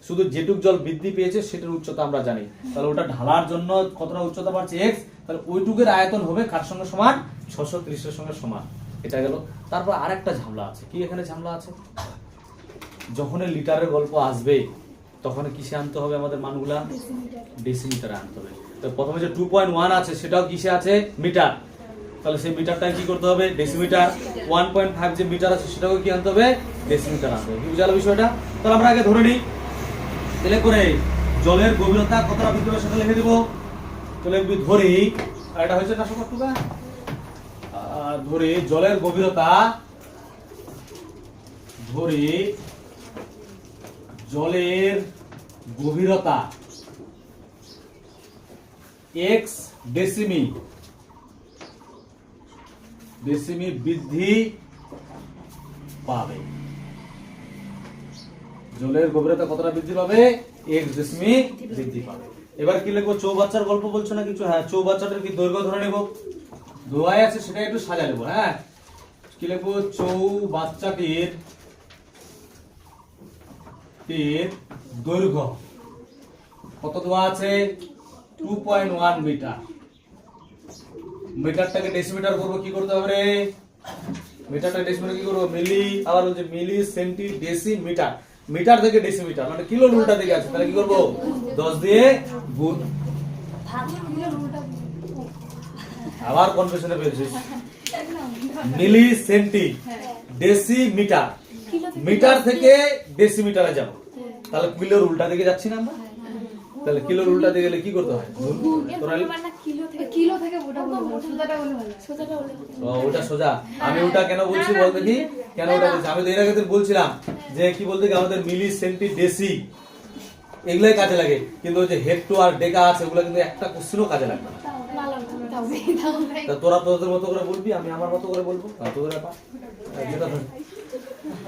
শুধু যেটুক জল বৃদ্ধি পেয়েছে সেটার উচ্চতা আমরা জানি। তাহলে ওটা ঢালার জন্য কতটা উচ্চতা বাড়ছে? x, তাহলে ওইটুকের আয়তন হবে কার সঙ্গে সমান? 630 এর সঙ্গে সমান। এটা গেল। তারপর আরেকটা ঝামেলা আছে। কি এখানে ঝামেলা আছে? যখন লিটারের গল্প আসবে তখন কিসে আনতে হবে আমাদের মানগুলা? ডেসিমিটারে আনতে হবে। তো প্রথমে যে 2.1 আছে সেটাও কিসে আছে? মিটার। তাহলে সেই মিটারটা কি করতে হবে? ডেসিমিটার। 1.5 যে মিটার আছে সেটাও কি আনতে হবে? ডেসিমিটার আনতে হবে। কি বুঝালো বিষয়টা? তাহলে আমরা আগে ধরে নিই, তাহলে করে জলের গভীরতা কতটা বৃদ্ধি পাবে সেটা লিখে দেব। তাহলে ধরি এটা হচ্ছে না সব টুকা, ধরি জলের গভীরতা, ধরি জলের গভীরতা x ডেসিমি বৃদ্ধি পাবে। জলের গভীরতা কতটা বৃদ্ধি পাবে? x ডেসিমি বৃদ্ধি পাবে। এবার কি লিখবো? চৌবাচ্চার গল্প বলছো না কিছু? হ্যাঁ, চৌবাচ্চাটার কি দৈর্ঘ্য ধরে নেব, দোয়াই আছে সেটা একটু সাজা নেবো। হ্যাঁ, কি লিখবো? চৌবাচ্চাটির দৈর্ঘ্য কত দেওয়া আছে? 2.1 মিটার। মিটারটাকে ডেসিমিটার করবো, কি করতে হবে রে? মিটারটা ডেসিমিটার কি করবো? মিলি, আবার হচ্ছে মিলি সেন্টি ডেসিমিটার। মিটার থেকে ডেসিমিটার মানে কিলো উল্টা দিকে আছে, তাহলে কি করবো? 10 দিয়ে গুণ। আবার কনফিউশনে পেয়েছিস। মিলি সেন্টি ডেসিমিটার, মিটার থেকে ডেসিমিটারে যাব, তাহলে কিলোর উল্টা দিকে যাচ্ছি না আমরা? তাহলে কিলোর উল্টা দিকে গেলে কি করতে হয়? ওটা সোজা। আমি ওটা কেন বলছি বলতে কি, কেন ওটা বলছি? আমি তো এর আগে বলছিলাম যে কি বলতে কি আমাদের মিলি সেন্টি ডেসি এগুলাই কাজে লাগে, কিন্তু ওই যে হেড টু আর ডেকা আছে ওগুলো কিন্তু একটা কোশ্চেনও কাজে লাগবে না। তোরা তোদের মতো করে বলবি, আমি আমার মতো করে বলবো, তোদের ব্যাপার।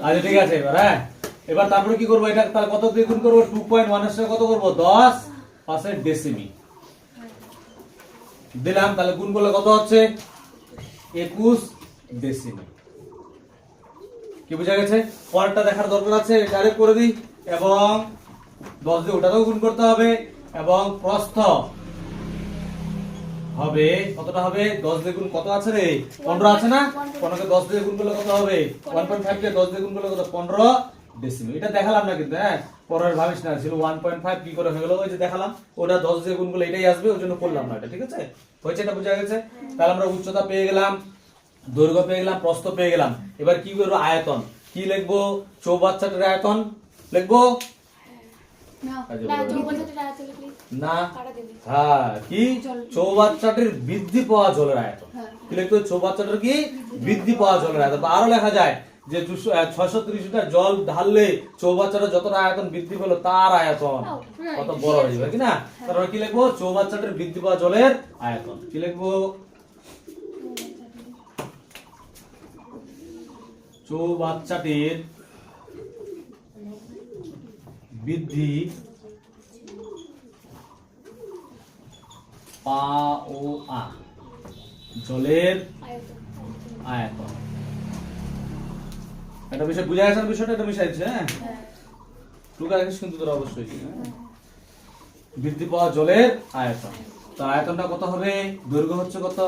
আচ্ছা ঠিক আছে। এবার হ্যাঁ, এবার তারপরে কি করবো? এটা তাহলে কত দিয়ে গুণ করবো? 2.1 এর সাথে কত করবো? 10% ডেসিমি দিলাম, তাহলে গুণ করলে কত হচ্ছে? 21 ডেসিমি। কি বুঝা গেছে? পরেরটা দেখার দরকার আছে, ডাইরেক্ট করে দিই। এবং 10 দিয়ে ওটাকেও গুণ করতে হবে, এবং প্রস্থ হবে কতটা হবে? 10 দিয়ে গুণ কত আছে রে? 15 আছে না? 15 কে 10 দিয়ে গুণ করলে কত হবে? 1.5 কে 10 দিয়ে গুণ করলে কত? 15 ডেসিমি। এটা দেখালাম না কিন্তু, হ্যাঁ, পরের ভাবিস না ছিল 1.5 কি করে হয়ে গেল? ওই যে দেখালাম, ওটা 10 দিয়ে গুণ করলে এটাই আসবে, ওই জন্য করলাম না এটা। ঠিক আছে, হয়েছে? এটা বোঝা গেছে? তাহলে আমরা উচ্চতা পেয়ে গেলাম, দৈর্ঘ্য পেয়ে গেলাম, প্রস্থ পেয়ে গেলাম। এবার কি করবো? আয়তন। কি লিখবো? চৌবাচ্চাটার আয়তন লিখবো না? হ্যাঁ, কি? চৌবাচ্চাটির বৃদ্ধি পাওয়া জলের আয়তন। কি লিখতে? চৌবাচ্চাটার কি? বৃদ্ধি পাওয়া জলের আয়তন। আরো লেখা যায় যে 630 লিটার জল ঢাললে চৌবাচ্চাটা যতটা আয়তন বৃদ্ধি পেলো তার আয়তন কত বড় হয়ে যাবে, কি না? তারপরে কি লিখবো? চৌবাচ্চাটির বৃদ্ধি পাওয়া জলের আয়তন। কি লিখবো? চৌবাচ্চাটির বৃদ্ধি পাওয়া জলের আয়তন। একটা বিষয় বুঝা গেছে? বিষয়টা একটা বিষয় আছে। হ্যাঁ, টুকা রাখিস কিন্তু তোরা অবশ্যই। বৃদ্ধি পাওয়া জলের আয়তন। তো আয়তনটা কত হবে? দৈর্ঘ্য হচ্ছে কত?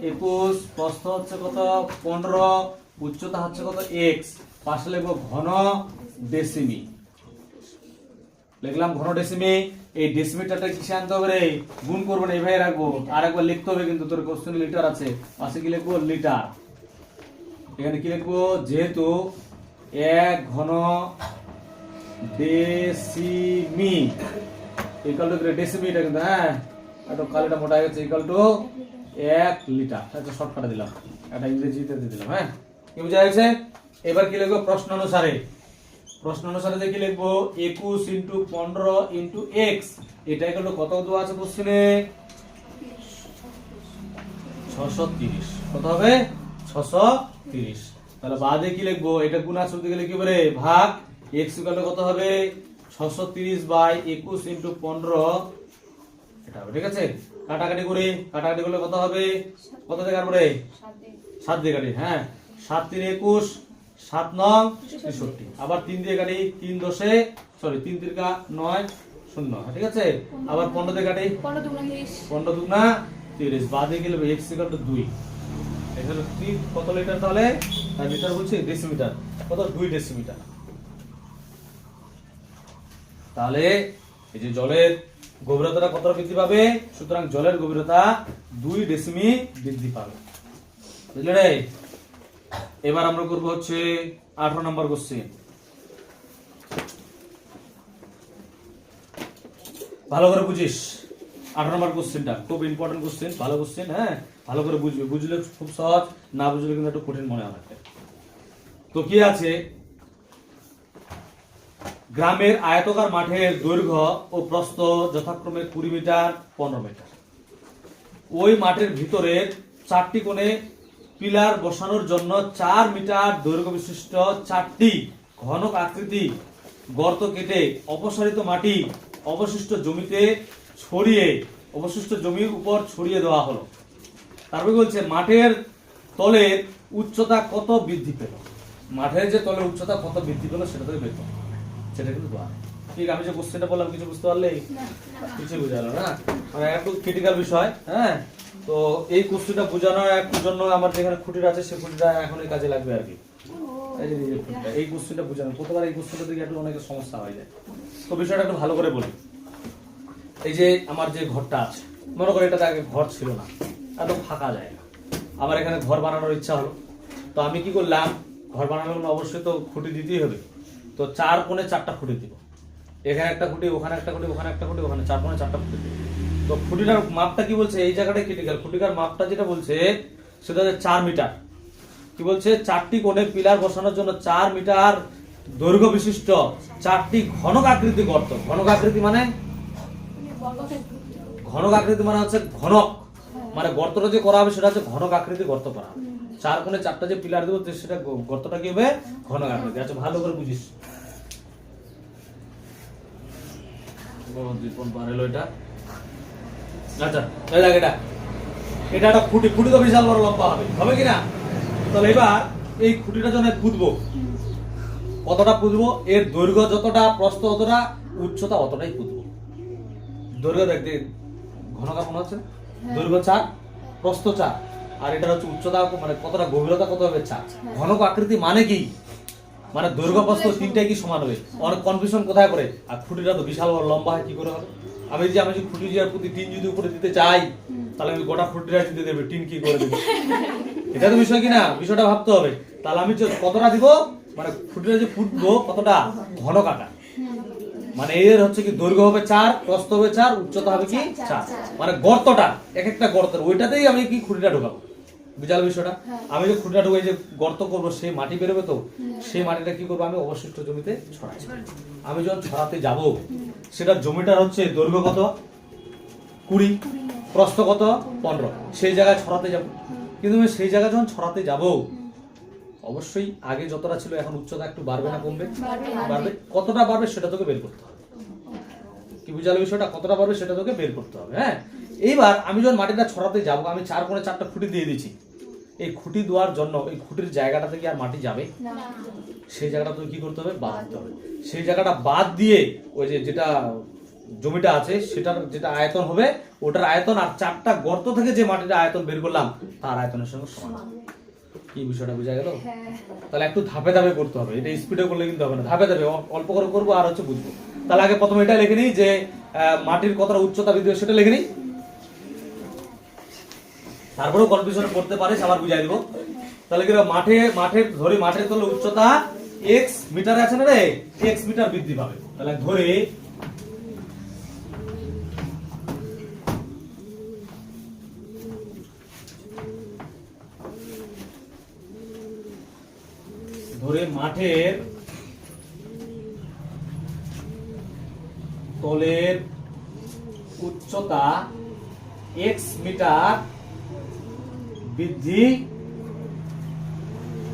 21, প্রস্থ হচ্ছে কত? 15, উচ্চতা হচ্ছে কত? x। পাশে লিখবো ঘন ডেসিমি। লিখলাম ঘন ডেসিমি। এই ডেসিমিটারটা কিসে আনতে হবে রে? গুণ করবো না, এইভাবে রাখবো। আর একবার লিখতে হবে কিন্তু, তোর কোশ্চেন লিটার আছে, পাশে কি লিখবো? লিটার। এখানে কি লিখবো? যেহেতু 1 ঘন ডেসিমি ইকুয়াল টু ডেসিমি, এটা কিন্তু হ্যাঁ একটু কালিটা মোটা হয়ে গেছে, ইকুয়াল টু 1 লিটার। একটা শর্টকাটে দিলাম, একটা ইংরেজিতে দিয়ে দিলাম। হ্যাঁ, কি বুঝা গেছে? এবার কি লিখবো? প্রশ্ন অনুসারে। প্রশ্ন অনুসারে যে কি লিখবো? 21 × 15 × x। এটা ইকুয়াল টু কত দেওয়া আছে কোশ্চেনে? 630। কত হবে? 630। তাহলে বাদে কি লিখবো? এটা গুণ আছে বলতে গেলে কি বলে? ভাগ। x ইকুয়াল টু কত হবে? 630/21 × 15 এটা হবে। ঠিক আছে, কাটাকাটি করি। কাটাকাটি করলে কত হবে? কত থেকে পরে? 7 দিয়ে কাটি। হ্যাঁ, 7 × 3 = 21, 7 × 9 = 63। আবার 3 দিয়ে কাটি, 3 × 10 সরি 3 × 3 = 9 0। ঠিক আছে, আবার 15 দিয়ে কাটি, 15 × 2 = 30। বাদে গেলে x = 2। এখানে 3 কত লিটার? তাহলে লিটার বলছি, ডেসিমিটার। কত? 2 ডেসিমিটার। তাহলে এই যে জলের গভীরতাটা কতটা বৃদ্ধি পাবে, সুতরাং জলের গভীরতা 2 ডেসিমি বৃদ্ধি পাবে। বুঝলে রে? এবার আমরা করব হচ্ছে 18 নম্বর কোশ্চেন। ভালো করে বুঝিস, 18 নম্বর কোশ্চেনটা খুব ইম্পর্টেন্ট কোশ্চেন, ভালো কোশ্চেন। হ্যাঁ, ভালো করে বুঝবি, বুঝলে খুব সহজ, না বুঝলে কিন্তু একটু কঠিন মনে হয়। তো কি আছে, গ্রামের আয়তকার মাঠের দৈর্ঘ্য ও প্রস্থ যথাক্রমে 20 মিটার 15 মিটার। ওই মাঠের ভিতরের 4টি কোণে পিলার বসানোর জন্য 4 মিটার দৈর্ঘ্য বিশিষ্ট 4টি ঘনক আকৃতি গর্ত কেটে অপসারিত মাটি অবশিষ্ট জমির উপর ছড়িয়ে দেওয়া হলো। তারপরে বলছে মাঠের তলের উচ্চতা কত বৃদ্ধি পেল, মাঠের যে তলের উচ্চতা কত বৃদ্ধি পেল সেটা থেকে বের করতে হবে। সেটা কিন্তু দোয়া ঠিক। আমি যে কোশ্চেনটা বললাম কিছু বুঝতে পারলে? কিছু বুঝালো না, মানে একটু ক্রিটিক্যাল বিষয়। হ্যাঁ, তো এই কোশ্চেনটা বোঝানোর একটু জন্য আমার যেখানে খুঁটিটা আছে সেই খুঁটিটা এখন এই কাজে লাগবে আর কি। এই কোশ্চেনটা বোঝানো, প্রথমবার এই কোশ্চেনটা থেকে একটু অনেক সমস্যা হয়ে যায়। তো বিষয়টা একটু ভালো করে বলি। এই যে আমার যে ঘরটা আছে, মনে করি এটা আগে ঘর ছিল না, একদম ফাঁকা জায়গা, আমার এখানে ঘর বানানোর ইচ্ছা হলো। তো আমি কি করলাম, ঘর বানানোর জন্য অবশ্যই তো খুঁটি দিতেই হবে। তো 4 কোণে 4টা খুঁটি দিব, এখানে একটা খুঁটি, ওখানে একটা খুঁটি, ওখানে একটা খুঁটি, ওখানে 4 কোণে 4টা খুঁটি দিব। তো খুঁটিটার মাপটা কি বলছে, এই জায়গাটাই ক্রিটিক্যাল। খুঁটিটার মাপটা যেটা বলছে সেটা হচ্ছে 4 মিটার। কি বলছে, 4টি কোণে পিলার বসানোর জন্য 4 মিটার দৈর্ঘ্য বিশিষ্ট 4টি ঘনক আকৃতি গর্ত। ঘনক আকৃতি মানে হচ্ছে ঘনক, মানে গর্তটা যে করা হবে সেটা হচ্ছে ঘনক আকৃতি গর্ত করা হবে। 4 কোণে 4টা যে পিলার দেবো সেটা গর্তটা কি হবে, ঘনক আকৃতি। আচ্ছা ভালো করে বুঝিস। আচ্ছা এটা একটা খুঁটি, খুঁটি তো বিশাল বড় লম্বা হবে কিনা? তাহলে এবার এই খুঁটিটা যখন পুঁতবো, কতটা পুঁতবো, এর দৈর্ঘ্য যতটা, প্রস্থ ততটা, উচ্চতা অতটাই পুঁতবো। দৈর্ঘ্য দেখতে ঘনকার মনে হচ্ছে, দৈর্ঘ্য 4, প্রস্থ 4, আর এটা হচ্ছে উচ্চতা, মানে কতটা গভীরতা কত হবে 4। ঘনক আকৃতি মানে কি, মানে দৈর্ঘ্য প্রস্থ তিনটাই কি সমান হবে? অনেক কনফিউশন কোথায় করে, আর খুঁটিটা তো বিশাল বড় লম্বা হয়, কি করে হবে? আমি যে খুঁটি দিয়ে প্রতি টিন যদি উপরে দিতে চাই, তাহলে আমি গোটা খুঁটিটা দিতে দেবে, টিন কি করে দেবে? এটা তো বিষয় কিনা, বিষয়টা ভাবতে হবে। তাহলে আমি কতটা দিব, মানে খুঁটিটা যে ফুটবো কতটা, ঘনক আকার, মানে এর হচ্ছে কি দৈর্ঘ্য হবে 4, প্রস্থ হবে 4, উচ্চতা হবে কি 4। মানে গর্তটা, এক একটা গর্তের ওইটাতেই আমি কি খুঁটিটা ঢোকাবো। বুঝাল বিষয়টা? আমি যে খুঁটিটা ঢুকাই যে গর্ত করবো, সেই মাটি বেরোবে, তো সেই মাটিটা কি করবো, আমি অবশিষ্ট জমিতে ছড়াই। আমি যখন ছড়াতে যাব, সেটা জমিটার হচ্ছে দৈর্ঘ্য কত 20, প্রস্থ কত 15, সেই জায়গায় ছড়াতে যাব। কিন্তু আমি সেই জায়গায় যখন ছড়াতে যাব, অবশ্যই আগে যতটা ছিল এখন উচ্চতা একটু বাড়বে না কমবে? বাড়বে। কতটা বাড়বে সেটা তোকে বের করতে হবে। কি বুঝালো বিষয়টা? কতটা বাড়বে সেটা তোকে বের করতে হবে। হ্যাঁ, এইবার আমি যখন মাটিটা ছড়াতে যাব, আমি 4 কোণে 4টা খুঁটি দিয়ে দিচ্ছি। এই খুঁটি দেওয়ার জন্য এই খুঁটির জায়গাটা থেকে আর মাটি যাবে, সেই জায়গাটা তোকে কি করতে হবে, বাদ দিতে হবে। সেই জায়গাটা বাদ দিয়ে ওই যে যেটা জমিটা আছে সেটার যেটা আয়তন হবে, ওটার আয়তন আর 4টা গর্ত থেকে যে মাটিটা আয়তন বের করলাম তার আয়তনের সঙ্গে সমান। কি বিষয়টা বোঝা গেল? তাহলে একটু ধাপে ধাপে করতে হবে, এটা স্পিডে করলে কিন্তু হবে না, ধাপে ধাপে অল্প করে করবো আর হচ্ছে বুঝবো। তাহলে আগে প্রথমে এটা লিখে নিই যে মাটির কতটা উচ্চতা বৃদ্ধি হবে সেটা লিখে নিই, তারপরেও কনফিউশন করতে পারিস, আবার বুঝাই দিব। তাহলে কি ধরে মাঠের তলে উচ্চতা x মিটারে আছে না রে, x মিটার বৃদ্ধি পাবে। তাহলে ধরে মাঠের তলের উচ্চতা x মিটার বৃদ্ধি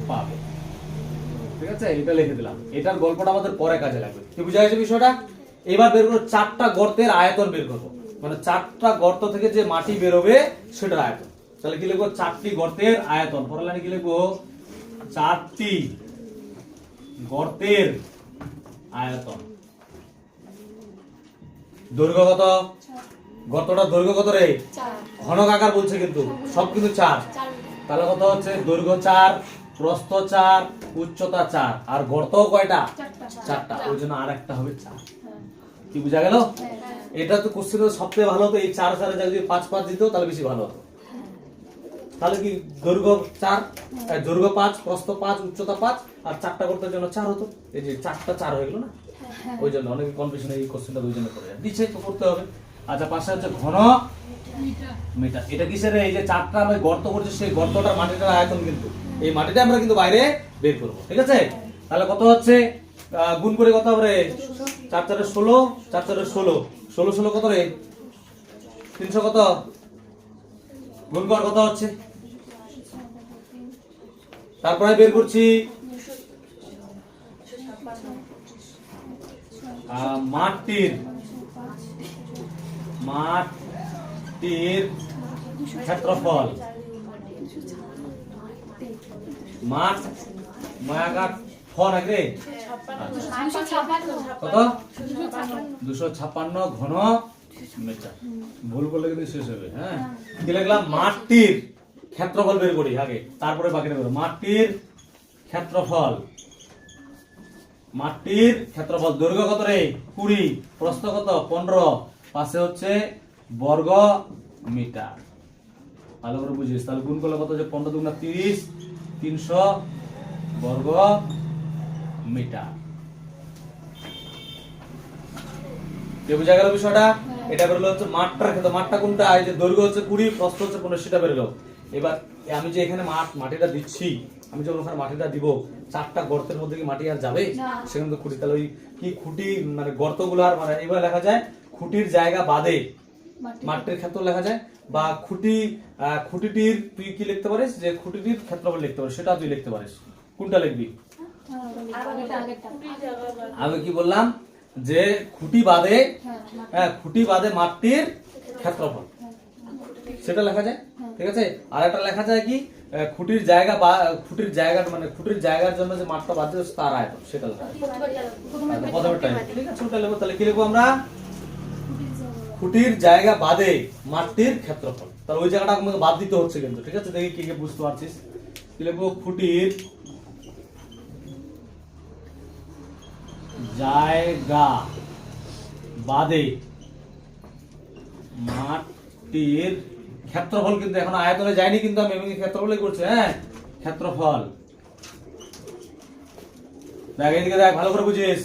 পাবে। ঠিক আছে, এটা লিখে দিলাম। এটার গল্পটা আমাদের পরে কাজে লাগবে। কি বুঝা গেছে বিষয়টা? এবার বের করব 4টা গর্তের আয়তন বের করব, মানে 4টা গর্ত থেকে যে মাটি বেরোবে সেটার আয়তন। তাহলে কি লিখবো, 4টি গর্তের আয়তন। পরের লাইনে কি লিখবো, 4টি গর্তের আয়তন। দৈর্ঘ্য কত, গর্তটার দৈর্ঘ্য কত রে, ঘনক আকার বলছে কিন্তু সব কিন্তু 4। তাহলে কত হচ্ছে, দৈর্ঘ্য 4, প্রস্থ 4, উচ্চতা 4, আর গর্ত কয়টা, 4টা, ওই জন্য আর একটা হবে 4। কি বুঝা গেল? এটা তো কোশ্চেন সবথেকে ভালো হতো এই 4 4 জায়গায় যদি 5 5 দিত তাহলে বেশি ভালো হতো। তাহলে কি দৈর্ঘ্য 4, দৈর্ঘ্য 5, প্রস্থ 5, উচ্চতা 5 আর 4টা করতে জন্য 4 হতো। এই যে 4টা 4 হয়ে গেল না, ওই জন্য অনেকে কনফিউশন এই কোশ্চেনটা ওই জন্য করে যায়। দিচ্ছে তো করতে হবে। আচ্ছা, পাশে হচ্ছে ঘন মিটার। এটা কিসের? এই যে 4টা আমি গর্ত করছি সেই গর্তটার মাটিটার আয়তন, কিন্তু এই মাটিটা আমরা কিন্তু বাইরে বের করব, ঠিক আছে? তাহলে কত হচ্ছে গুণ করে কত হবে রে? 4 4 16, 4 4 16, 16 16 কত রে? 300 কত? গুণ কর কত হচ্ছে? তারপরে বের করছি মাটির ক্ষেত্রফল। মাঠ মায়াকার ফল আগে কত? 256 ঘন মিটার। ভুল করলে কিন্তু শেষ হবে। হ্যাঁ, কি লিখলাম? মাটির ক্ষেত্রফল বের করি আগে, তারপরে বাকিটা বের। মাটির ক্ষেত্রফল, মাটির ক্ষেত্রফল। দৈর্ঘ্য কত রে? 20, প্রস্থ কত? 15, পাশে হচ্ছে বর্গ মিটার। ভালো করে বুঝিস। তাহলে গুণ করলে কত? যে 15 দুগুণা 30, 300 বর্গ মিটার। কে বুঝা গেল বিষয়টা? এটা বেরোলো হচ্ছে মাঠটার ক্ষেত্র। মাঠটা কোনটা? এই যে দৈর্ঘ্য হচ্ছে 20, প্রস্থ হচ্ছে 15, সেটা বেরোলো। এবার আমি যে এখানে মাটিটা দিচ্ছি, আমি যখন ওখানে মাটিটা দিব, 4টা গর্তের মধ্যে কি মাটি আর যাবে? সেখানে তো খুঁটি, তাহলে ওই কি খুঁটি মানে গর্তগুলার মানে এবার লেখা যায় খুঁটির জায়গা বাদে মাটির ক্ষেত্র লেখা যায়, বা খুঁটিটির তুই কি লিখতে পারিস? যে খুঁটিটির ক্ষেত্রফল লিখতে পারিস, সেটা তুই লিখতে পারিস। কোনটা লিখবি? আমি কি বললাম? যে খুঁটি বাদে, খুঁটি বাদে মাটির ক্ষেত্রফল, সেটা লেখা যায়, ঠিক আছে? আর একটা লেখা যায় কি খুঁটির জায়গা বা খুঁটির জায়গা মানে খুঁটির জায়গার জন্য যে মাঠটা বাদ দিয়েছে তার আয়তন, সেটা লেখা যায়। ঠিক আছে, ওটা লিখবো। তাহলে কি লিখবো আমরা? খুঁটির জায়গা বাদে মাটির ক্ষেত্রফল। তাহলে ওই জায়গাটা আমাকে বাদ দিতে হচ্ছে কিন্তু, ঠিক আছে? দেখি কি কি বুঝতে পারছিস। কি লিখবো? খুঁটির জায়গা বাদে মাটির ক্ষেত্রফল। কিন্তু এখন আয়তনে যায়নি, কিন্তু আমি এমনি ক্ষেত্রফলই করছি। হ্যাঁ, ক্ষেত্রফল। দেখ এদিকে দেখ, ভালো করে বুঝিস।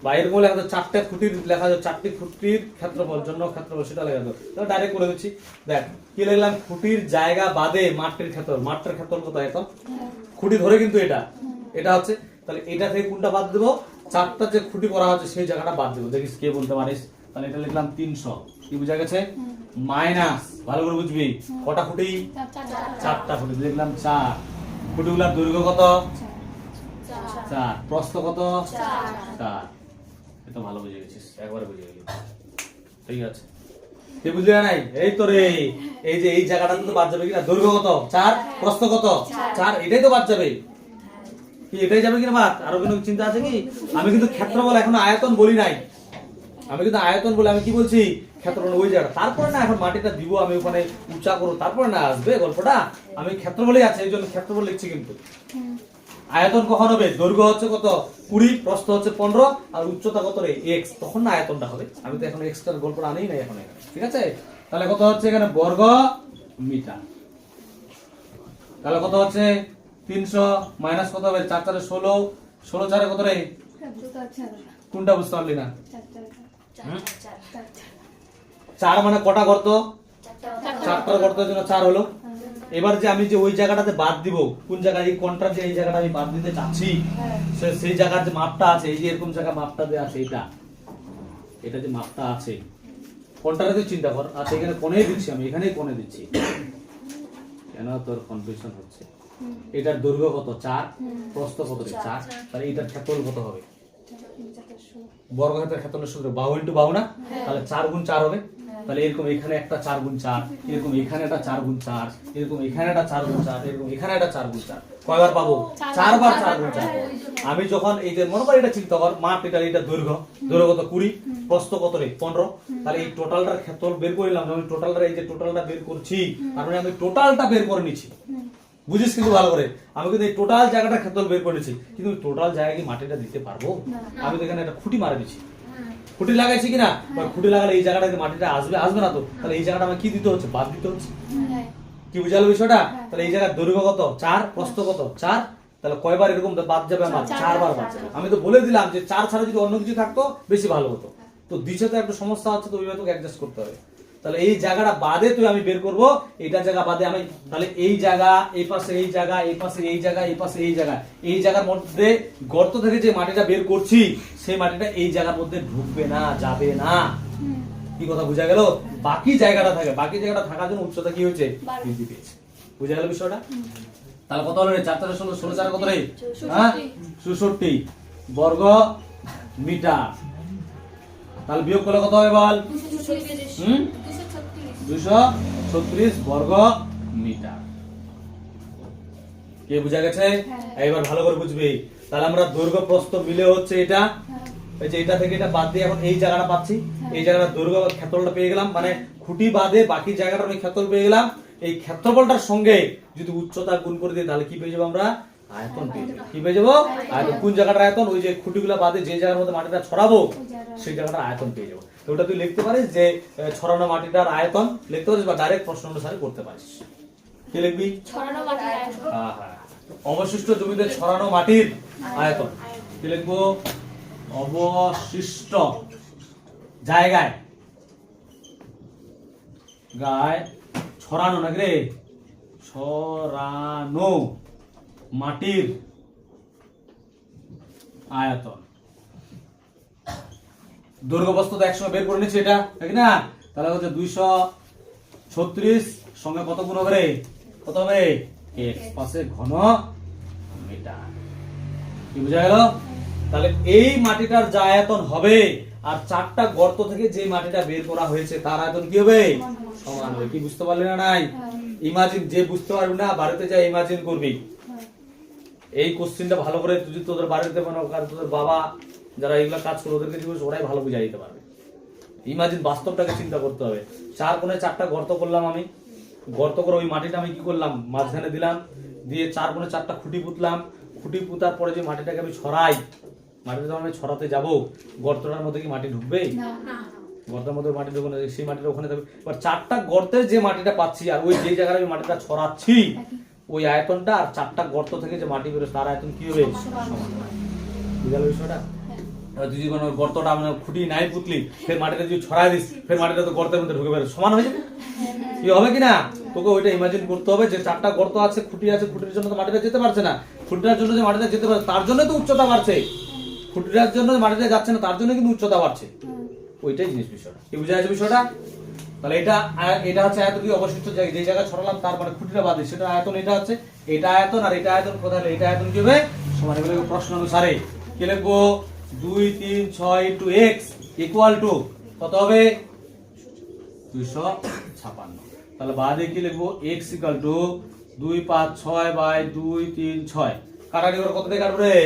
বাইরের কোন লেখা তো 4টে খুঁটির লেখা যায়, 4টি খুঁটির ক্ষেত্রফল জন্য ক্ষেত্রফল, সেটা লেখা যায়। তাহলে ডাইরেক্ট করে দিচ্ছি। দেখ কি লিখলাম? খুঁটির জায়গা বাদে মাটির ক্ষেত্রফল। মাটির ক্ষেত্রফল কত? এত খুঁটি ধরে কিন্তু এটা হচ্ছে। তাহলে এটা থেকে কোনটা বাদ দেবো? 4টা যে খুঁটি করা হচ্ছে সেই জায়গাটা বাদ দেবো। দেখিস কে বলতে পারিস? তাহলে এটা লিখলাম 300। কি বুঝা গেছে? মাইনাস, ভালো করে বুঝবি, কটা খুঁটি? 4টা খুঁটি। লিখলাম 4। খুঁটিগুলার দৈর্ঘ্য কত? 4, প্রস্থ কত? 4। এটা ভালো বুঝে গেছিস, একবারে বুঝে গেলি। ঠিক আছে, তুই বুঝলি নাই? এই তো রে, এই যে এই জায়গাটা তো বাদ যাবে কিনা? দৈর্ঘ্য কত? 4, প্রস্থ কত? 4, এটাই তো বাদ যাবে। কি এটাই যাবে কিনা বাদ? আরো কোনো চিন্তা আছে কি? আমি কিন্তু ক্ষেত্রফল এখনো আয়তন বলি নাই। আমি কিন্তু আয়তন বলে আমি কি বলছি? ক্ষেত্রফল ওই জায়গা। তারপরে না এখন মাটিটা দিব আমি ওখানে উঁচা করব, তারপরে না আসবে গল্পটা। আমি ক্ষেত্রফলই আছে, এই জন্য ক্ষেত্রফল লিখছি। কিন্তু আয়তন কখন হবে? দৈর্ঘ্য হচ্ছে কত? 20, প্রস্থ হচ্ছে 15 আর উচ্চতা কত রে? x। তখন না আয়তনটা হবে। আমি তো এখন এক্সট্রা গল্পটা আনেই নাই এখন এখানে, ঠিক আছে? তাহলে কত হচ্ছে এখানে? বর্গ মিটার। তাহলে কত হচ্ছে? 300 মাইনাস কত হবে? 4 4 16, 16 4 কত রে? কোনটা বুঝতে পারলি না? 4 মানে কটা গর্ত? 4টা গর্তের জন্য 4 হলো। এবার যে আমি যে ওই জায়গাটাতে বাদ দিব, কোন জায়গায়? এই কোনটা যে এই জায়গাটা আমি বাদ দিতে চাচ্ছি, সেই জায়গার যে মাপটা আছে, এই যে এরকম জায়গা মাপটা দেয়া আছে, এটা যে মাপটা আছে, কোনটাতে তুই চিন্তা কর। আচ্ছা, এখানে কোণেই দিচ্ছি আমি, এখানেই কোণে দিচ্ছি। কেন তোর কনফিউশন হচ্ছে? এটার দৈর্ঘ্য কত? 4, প্রস্থ কত? 4। তাহলে এটার ক্ষেত্রফল কত হবে? বর্গক্ষেত্রের ক্ষেত্রফলের সূত্র বাহু ইনটু বাহু না? তাহলে 4 গুণ 4 হবে। তাহলে এরকম এখানে একটা 4 গুণ 4, এরকম এখানে একটা 4 গুণ 4, এরকম এখানে একটা 4 গুণ 4, এরকম এখানে একটা 4 গুণ 4। কয়বার পাবো? 4 বার 4 গুণ 4। আমি যখন এই যে মনে করি এটা চিন্তা কর, মাপ এটা দৈর্ঘ্য কত? 20, প্রস্থ কত রে? 15। তাহলে এই টোটালটার ক্ষেত্রফল বের করলাম। আমি টোটালটা, এই যে টোটালটা বের করছি, তার মানে আমি টোটালটা বের করে নিচ্ছি। বুঝিস কিন্তু ভালো করে, আমি কিন্তু এই টোটাল জায়গাটা ক্ষেত্রফল বের করেছি, কিন্তু টোটাল জায়গায় কি মাটিটা দিতে পারবো? আমি তো এখানে একটা খুঁটি মারা দিচ্ছি, খুঁটি লাগাইছি কিনা, খুঁটি লাগালে এই জায়গাটাতে মাটিটা আসবে না তো, তাহলে এই জায়গাটা আমার কি দিতে হচ্ছে? বাদ দিতে হচ্ছে। কি বুঝালো বিষয়টা? তাহলে এই জায়গার দৈর্ঘ্য কত? 4, প্রস্থ কত? 4, তাহলে কয়বার এরকম বাদ যাবে আমার? 4 বার বাদ যাবে। আমি তো বলে দিলাম যে 4 ছাড়া যদি অন্য কিছু থাকতো বেশি ভালো হতো, তো দিছে তো একটা সমস্যা হচ্ছে, তো ওইভাবে তোকে অ্যাডজাস্ট করতে হবে। তাহলে এই জায়গাটা বাদে তুই আমি বের করব, এইটা জায়গা বাদে আমি, তাহলে এই জায়গা, এই পাশে এই জায়গা, এই পাশে এই জায়গা, এই পাশে এই জায়গা, এই জায়গার মধ্যে গর্ত থেকে যে মাটিটা বের করছি সেই মাটিটা এই জায়গার মধ্যে ঢুকবে না, যাবে না। কি কথা বোঝা গেল? বাকি জায়গাটা থাকে, বাকি জায়গাটা থাকার জন্য উচ্চতা কি হয়েছে? বৃদ্ধি পেয়েছে। বুঝা গেল বিষয়টা? তাহলে কত হলো রে? 4 4 16, 16 4 কত রে? হ্যাঁ, 64 বর্গ মিটার। তাহলে বিয়োগ করলে কত হবে বল? 236 বর্গ মিটার। কে বুঝা গেছে? এবার ভালো করে বুঝবি। তাহলে আমরা দৈর্ঘ্য প্রস্থ মিলে হচ্ছে এটা, এই যে এটা থেকে এটা বাদ দিয়ে এখন এই জায়গাটা পাচ্ছি, এই জায়গাটা দৈর্ঘ্য ক্ষেত্রফলটা পেয়ে গেলাম, মানে খুঁটি বাদে বাকি জায়গাটা আমি ক্ষেত্রফল পেয়ে গেলাম। এই ক্ষেত্রফলটার সঙ্গে যদি উচ্চতা গুণ করে দিই তাহলে কি পেয়ে যাবো আমরা? আয়তন পেয়ে যাবো। কি পেয়ে যাবো? আয়তন। কোন জায়গাটার আয়তন? ওই যে খুঁটিগুলো বাদে যে জায়গার মধ্যে মাটিটা ছড়াবো সেই জায়গাটার আয়তন পেয়ে যাবো। তো ওটা তুই লিখতে পারিস যে ছড়ানো মাটিটার আয়তন লিখতে পারিস, বা ডাইরেক্ট প্রশ্ন অনুসারে করতে পারিস। কি লিখবি? ছড়ানো মাটির আয়তন। হ্যাঁ, অবশিষ্ট জমিতে ছড়ানো মাটির আয়তন। কি লিখবো? অবশিষ্ট জায়গায় ছড়ানো, নাকি রে? ছড়ানো মাটির আয়তন। দৈর্ঘ্য প্রস্থ তো একসঙ্গে বের করে নিচ্ছি এটা, নাকি না? তাহলে হচ্ছে 236 সঙ্গে কত গুণ হবে রে? কত হবে? x পাশে ঘন মিটার। কি বুঝা গেল? তাহলে এই মাটিটার যা আয়তন হবে আর 4টা গর্ত থেকে যে মাটিটা বের করা হয়েছে তার আয়তন কি হবে? সমান হবে। কি বুঝতে পারলি না? নাই ইমাজিন, যে বুঝতে পারবি না বাড়িতে যা ইমাজিন করবি। এই কোশ্চেনটা ভালো করে তুই তোদের বাড়িতে বানাও, কারণ তোদের বাবা যারা এগুলা কাজ করে ওদেরকে জিজ্ঞেস, ওরাই ভালো বুঝাই দিতে পারবে। ইমাজিন, বাস্তবটাকে চিন্তা করতে হবে। 4 কোণে 4টা গর্ত করলাম আমি, গর্ত করে ওই মাটিটা আমি কি করলাম? মাঝখানে দিলাম, দিয়ে 4 কোণে 4টা খুঁটি পুঁতলাম, খুঁটি পুঁতার পরে যে মাটিটাকে আমি ছড়াই, মাটিটা যখন আমি ছড়াতে যাবো গর্তটার মধ্যে কি মাটি ঢুকবে? গর্তের মধ্যে মাটি ঢুকবে না, সেই মাটিটা ওখানে যাবে। এবার 4টা গর্তের যে মাটিটা পাচ্ছি আর ওই যে জায়গায় আমি মাটিটা ছড়াচ্ছি ওই আয়তনটা আর 4টা গর্ত থেকে যে মাটি বেরোচ্ছে তার আয়তন কি হবে? বুঝালো বিষয়টা? তুই যদি কোনো গর্তটা মানে খুঁটি নাই পুতলি, ফের মাটিটা যদি ছড়াই দিস, ফের মাটিটা তো গর্তের মধ্যে ঢুকে বেরো, সমান হয়ে যাবে। কি হবে কিনা? তোকে ওইটা ইমাজিন করতে হবে যে 4টা গর্ত আছে, খুঁটি আছে, খুঁটির জন্য তো মাটিটা যেতে পারছে না, খুঁটিটার জন্য যে মাটিটা যেতে পারছে তার জন্য তো উচ্চতা বাড়ছে, খুঁটিটার জন্য মাটিটা যাচ্ছে না তার জন্য কিন্তু উচ্চতা বাড়ছে। ওইটাই জিনিস বিষয়টা। কি বুঝা যাচ্ছে বিষয়টা? তাহলে এটা হচ্ছে আয়তন। কি অবশিষ্ট যে জায়গা ছড়ালাম তার মানে খুঁটিটা বাদে সেটা আয়তন, এটা হচ্ছে এটা আয়তন, আর এটা আয়তন কোথায়? এটা আয়তন কি হবে? সমান। এগুলো প্রশ্ন অনুসারে কি লিখবো? 2 3 6 into x equal to কত হবে? 256। তাহলে বাদে কি লিখবো? x equal to 2 5 6 by 2 3 6। কাটাকাটি করে কত দিয়ে কাটবো রে?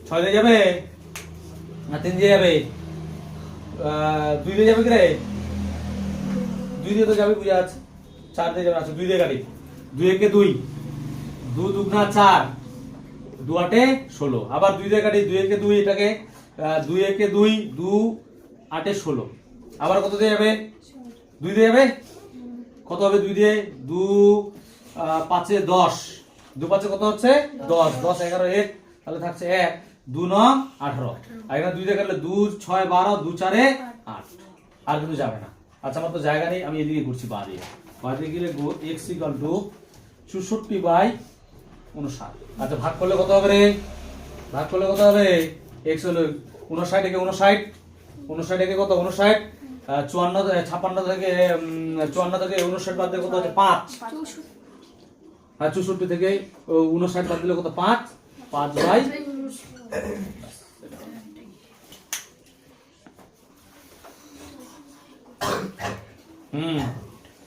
6 দিয়ে যাবে না 3 দিয়ে যাবে? 2 দিয়ে যাবে কি রে? 2 দিয়ে তো যাবে, বুঝা আছে। 4 দিয়ে যাবে। আচ্ছা 2 দিয়ে কাটি। 2 একে 2, 2 দুগুণা 4, 2 8 16। আবার 2 দিয়ে কাটি, 2 একে 2, এটাকে 2 একে 2, 2 8 16। আবার কত দিয়ে যাবে? 2 দিয়ে যাবে। কত হবে 2 দিয়ে? 2 5 এ 10, 2 5 এ কত হচ্ছে? 10, 10 11 1, তাহলে থাকছে 1, 2 9 18। আর এখানে 2 দিয়ে কাটলে 2 6 12, 2 4 এ 8। আর কিন্তু যাবে না। আচ্ছা আমার তো জায়গা নেই, আমি এদিকে করছি বা দিয়ে গেলে x equal to 64 বাই 59। আচ্ছা ভাগ করলে কত হবে রে? ভাগ করলে কত হবে? x হলো 59 একে 59, 59 একে কত? 59, 54 থেকে 54 থেকে 59 বাদ দিলে কত হচ্ছে? 5। আর 64 থেকে 59 বাদ দিলে কত? 5, 5 বাই।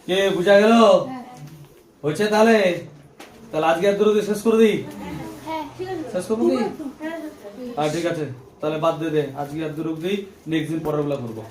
কে বুঝা গেল? হচ্ছে তাহলে আজকে আর দূর শেষ করে দিই। শেষ করবো কি? ঠিক আছে, তাহলে বাদ দিয়ে দে, আজকে আর দূর দিই, নেক্সট দিন পরের গুলা করবো।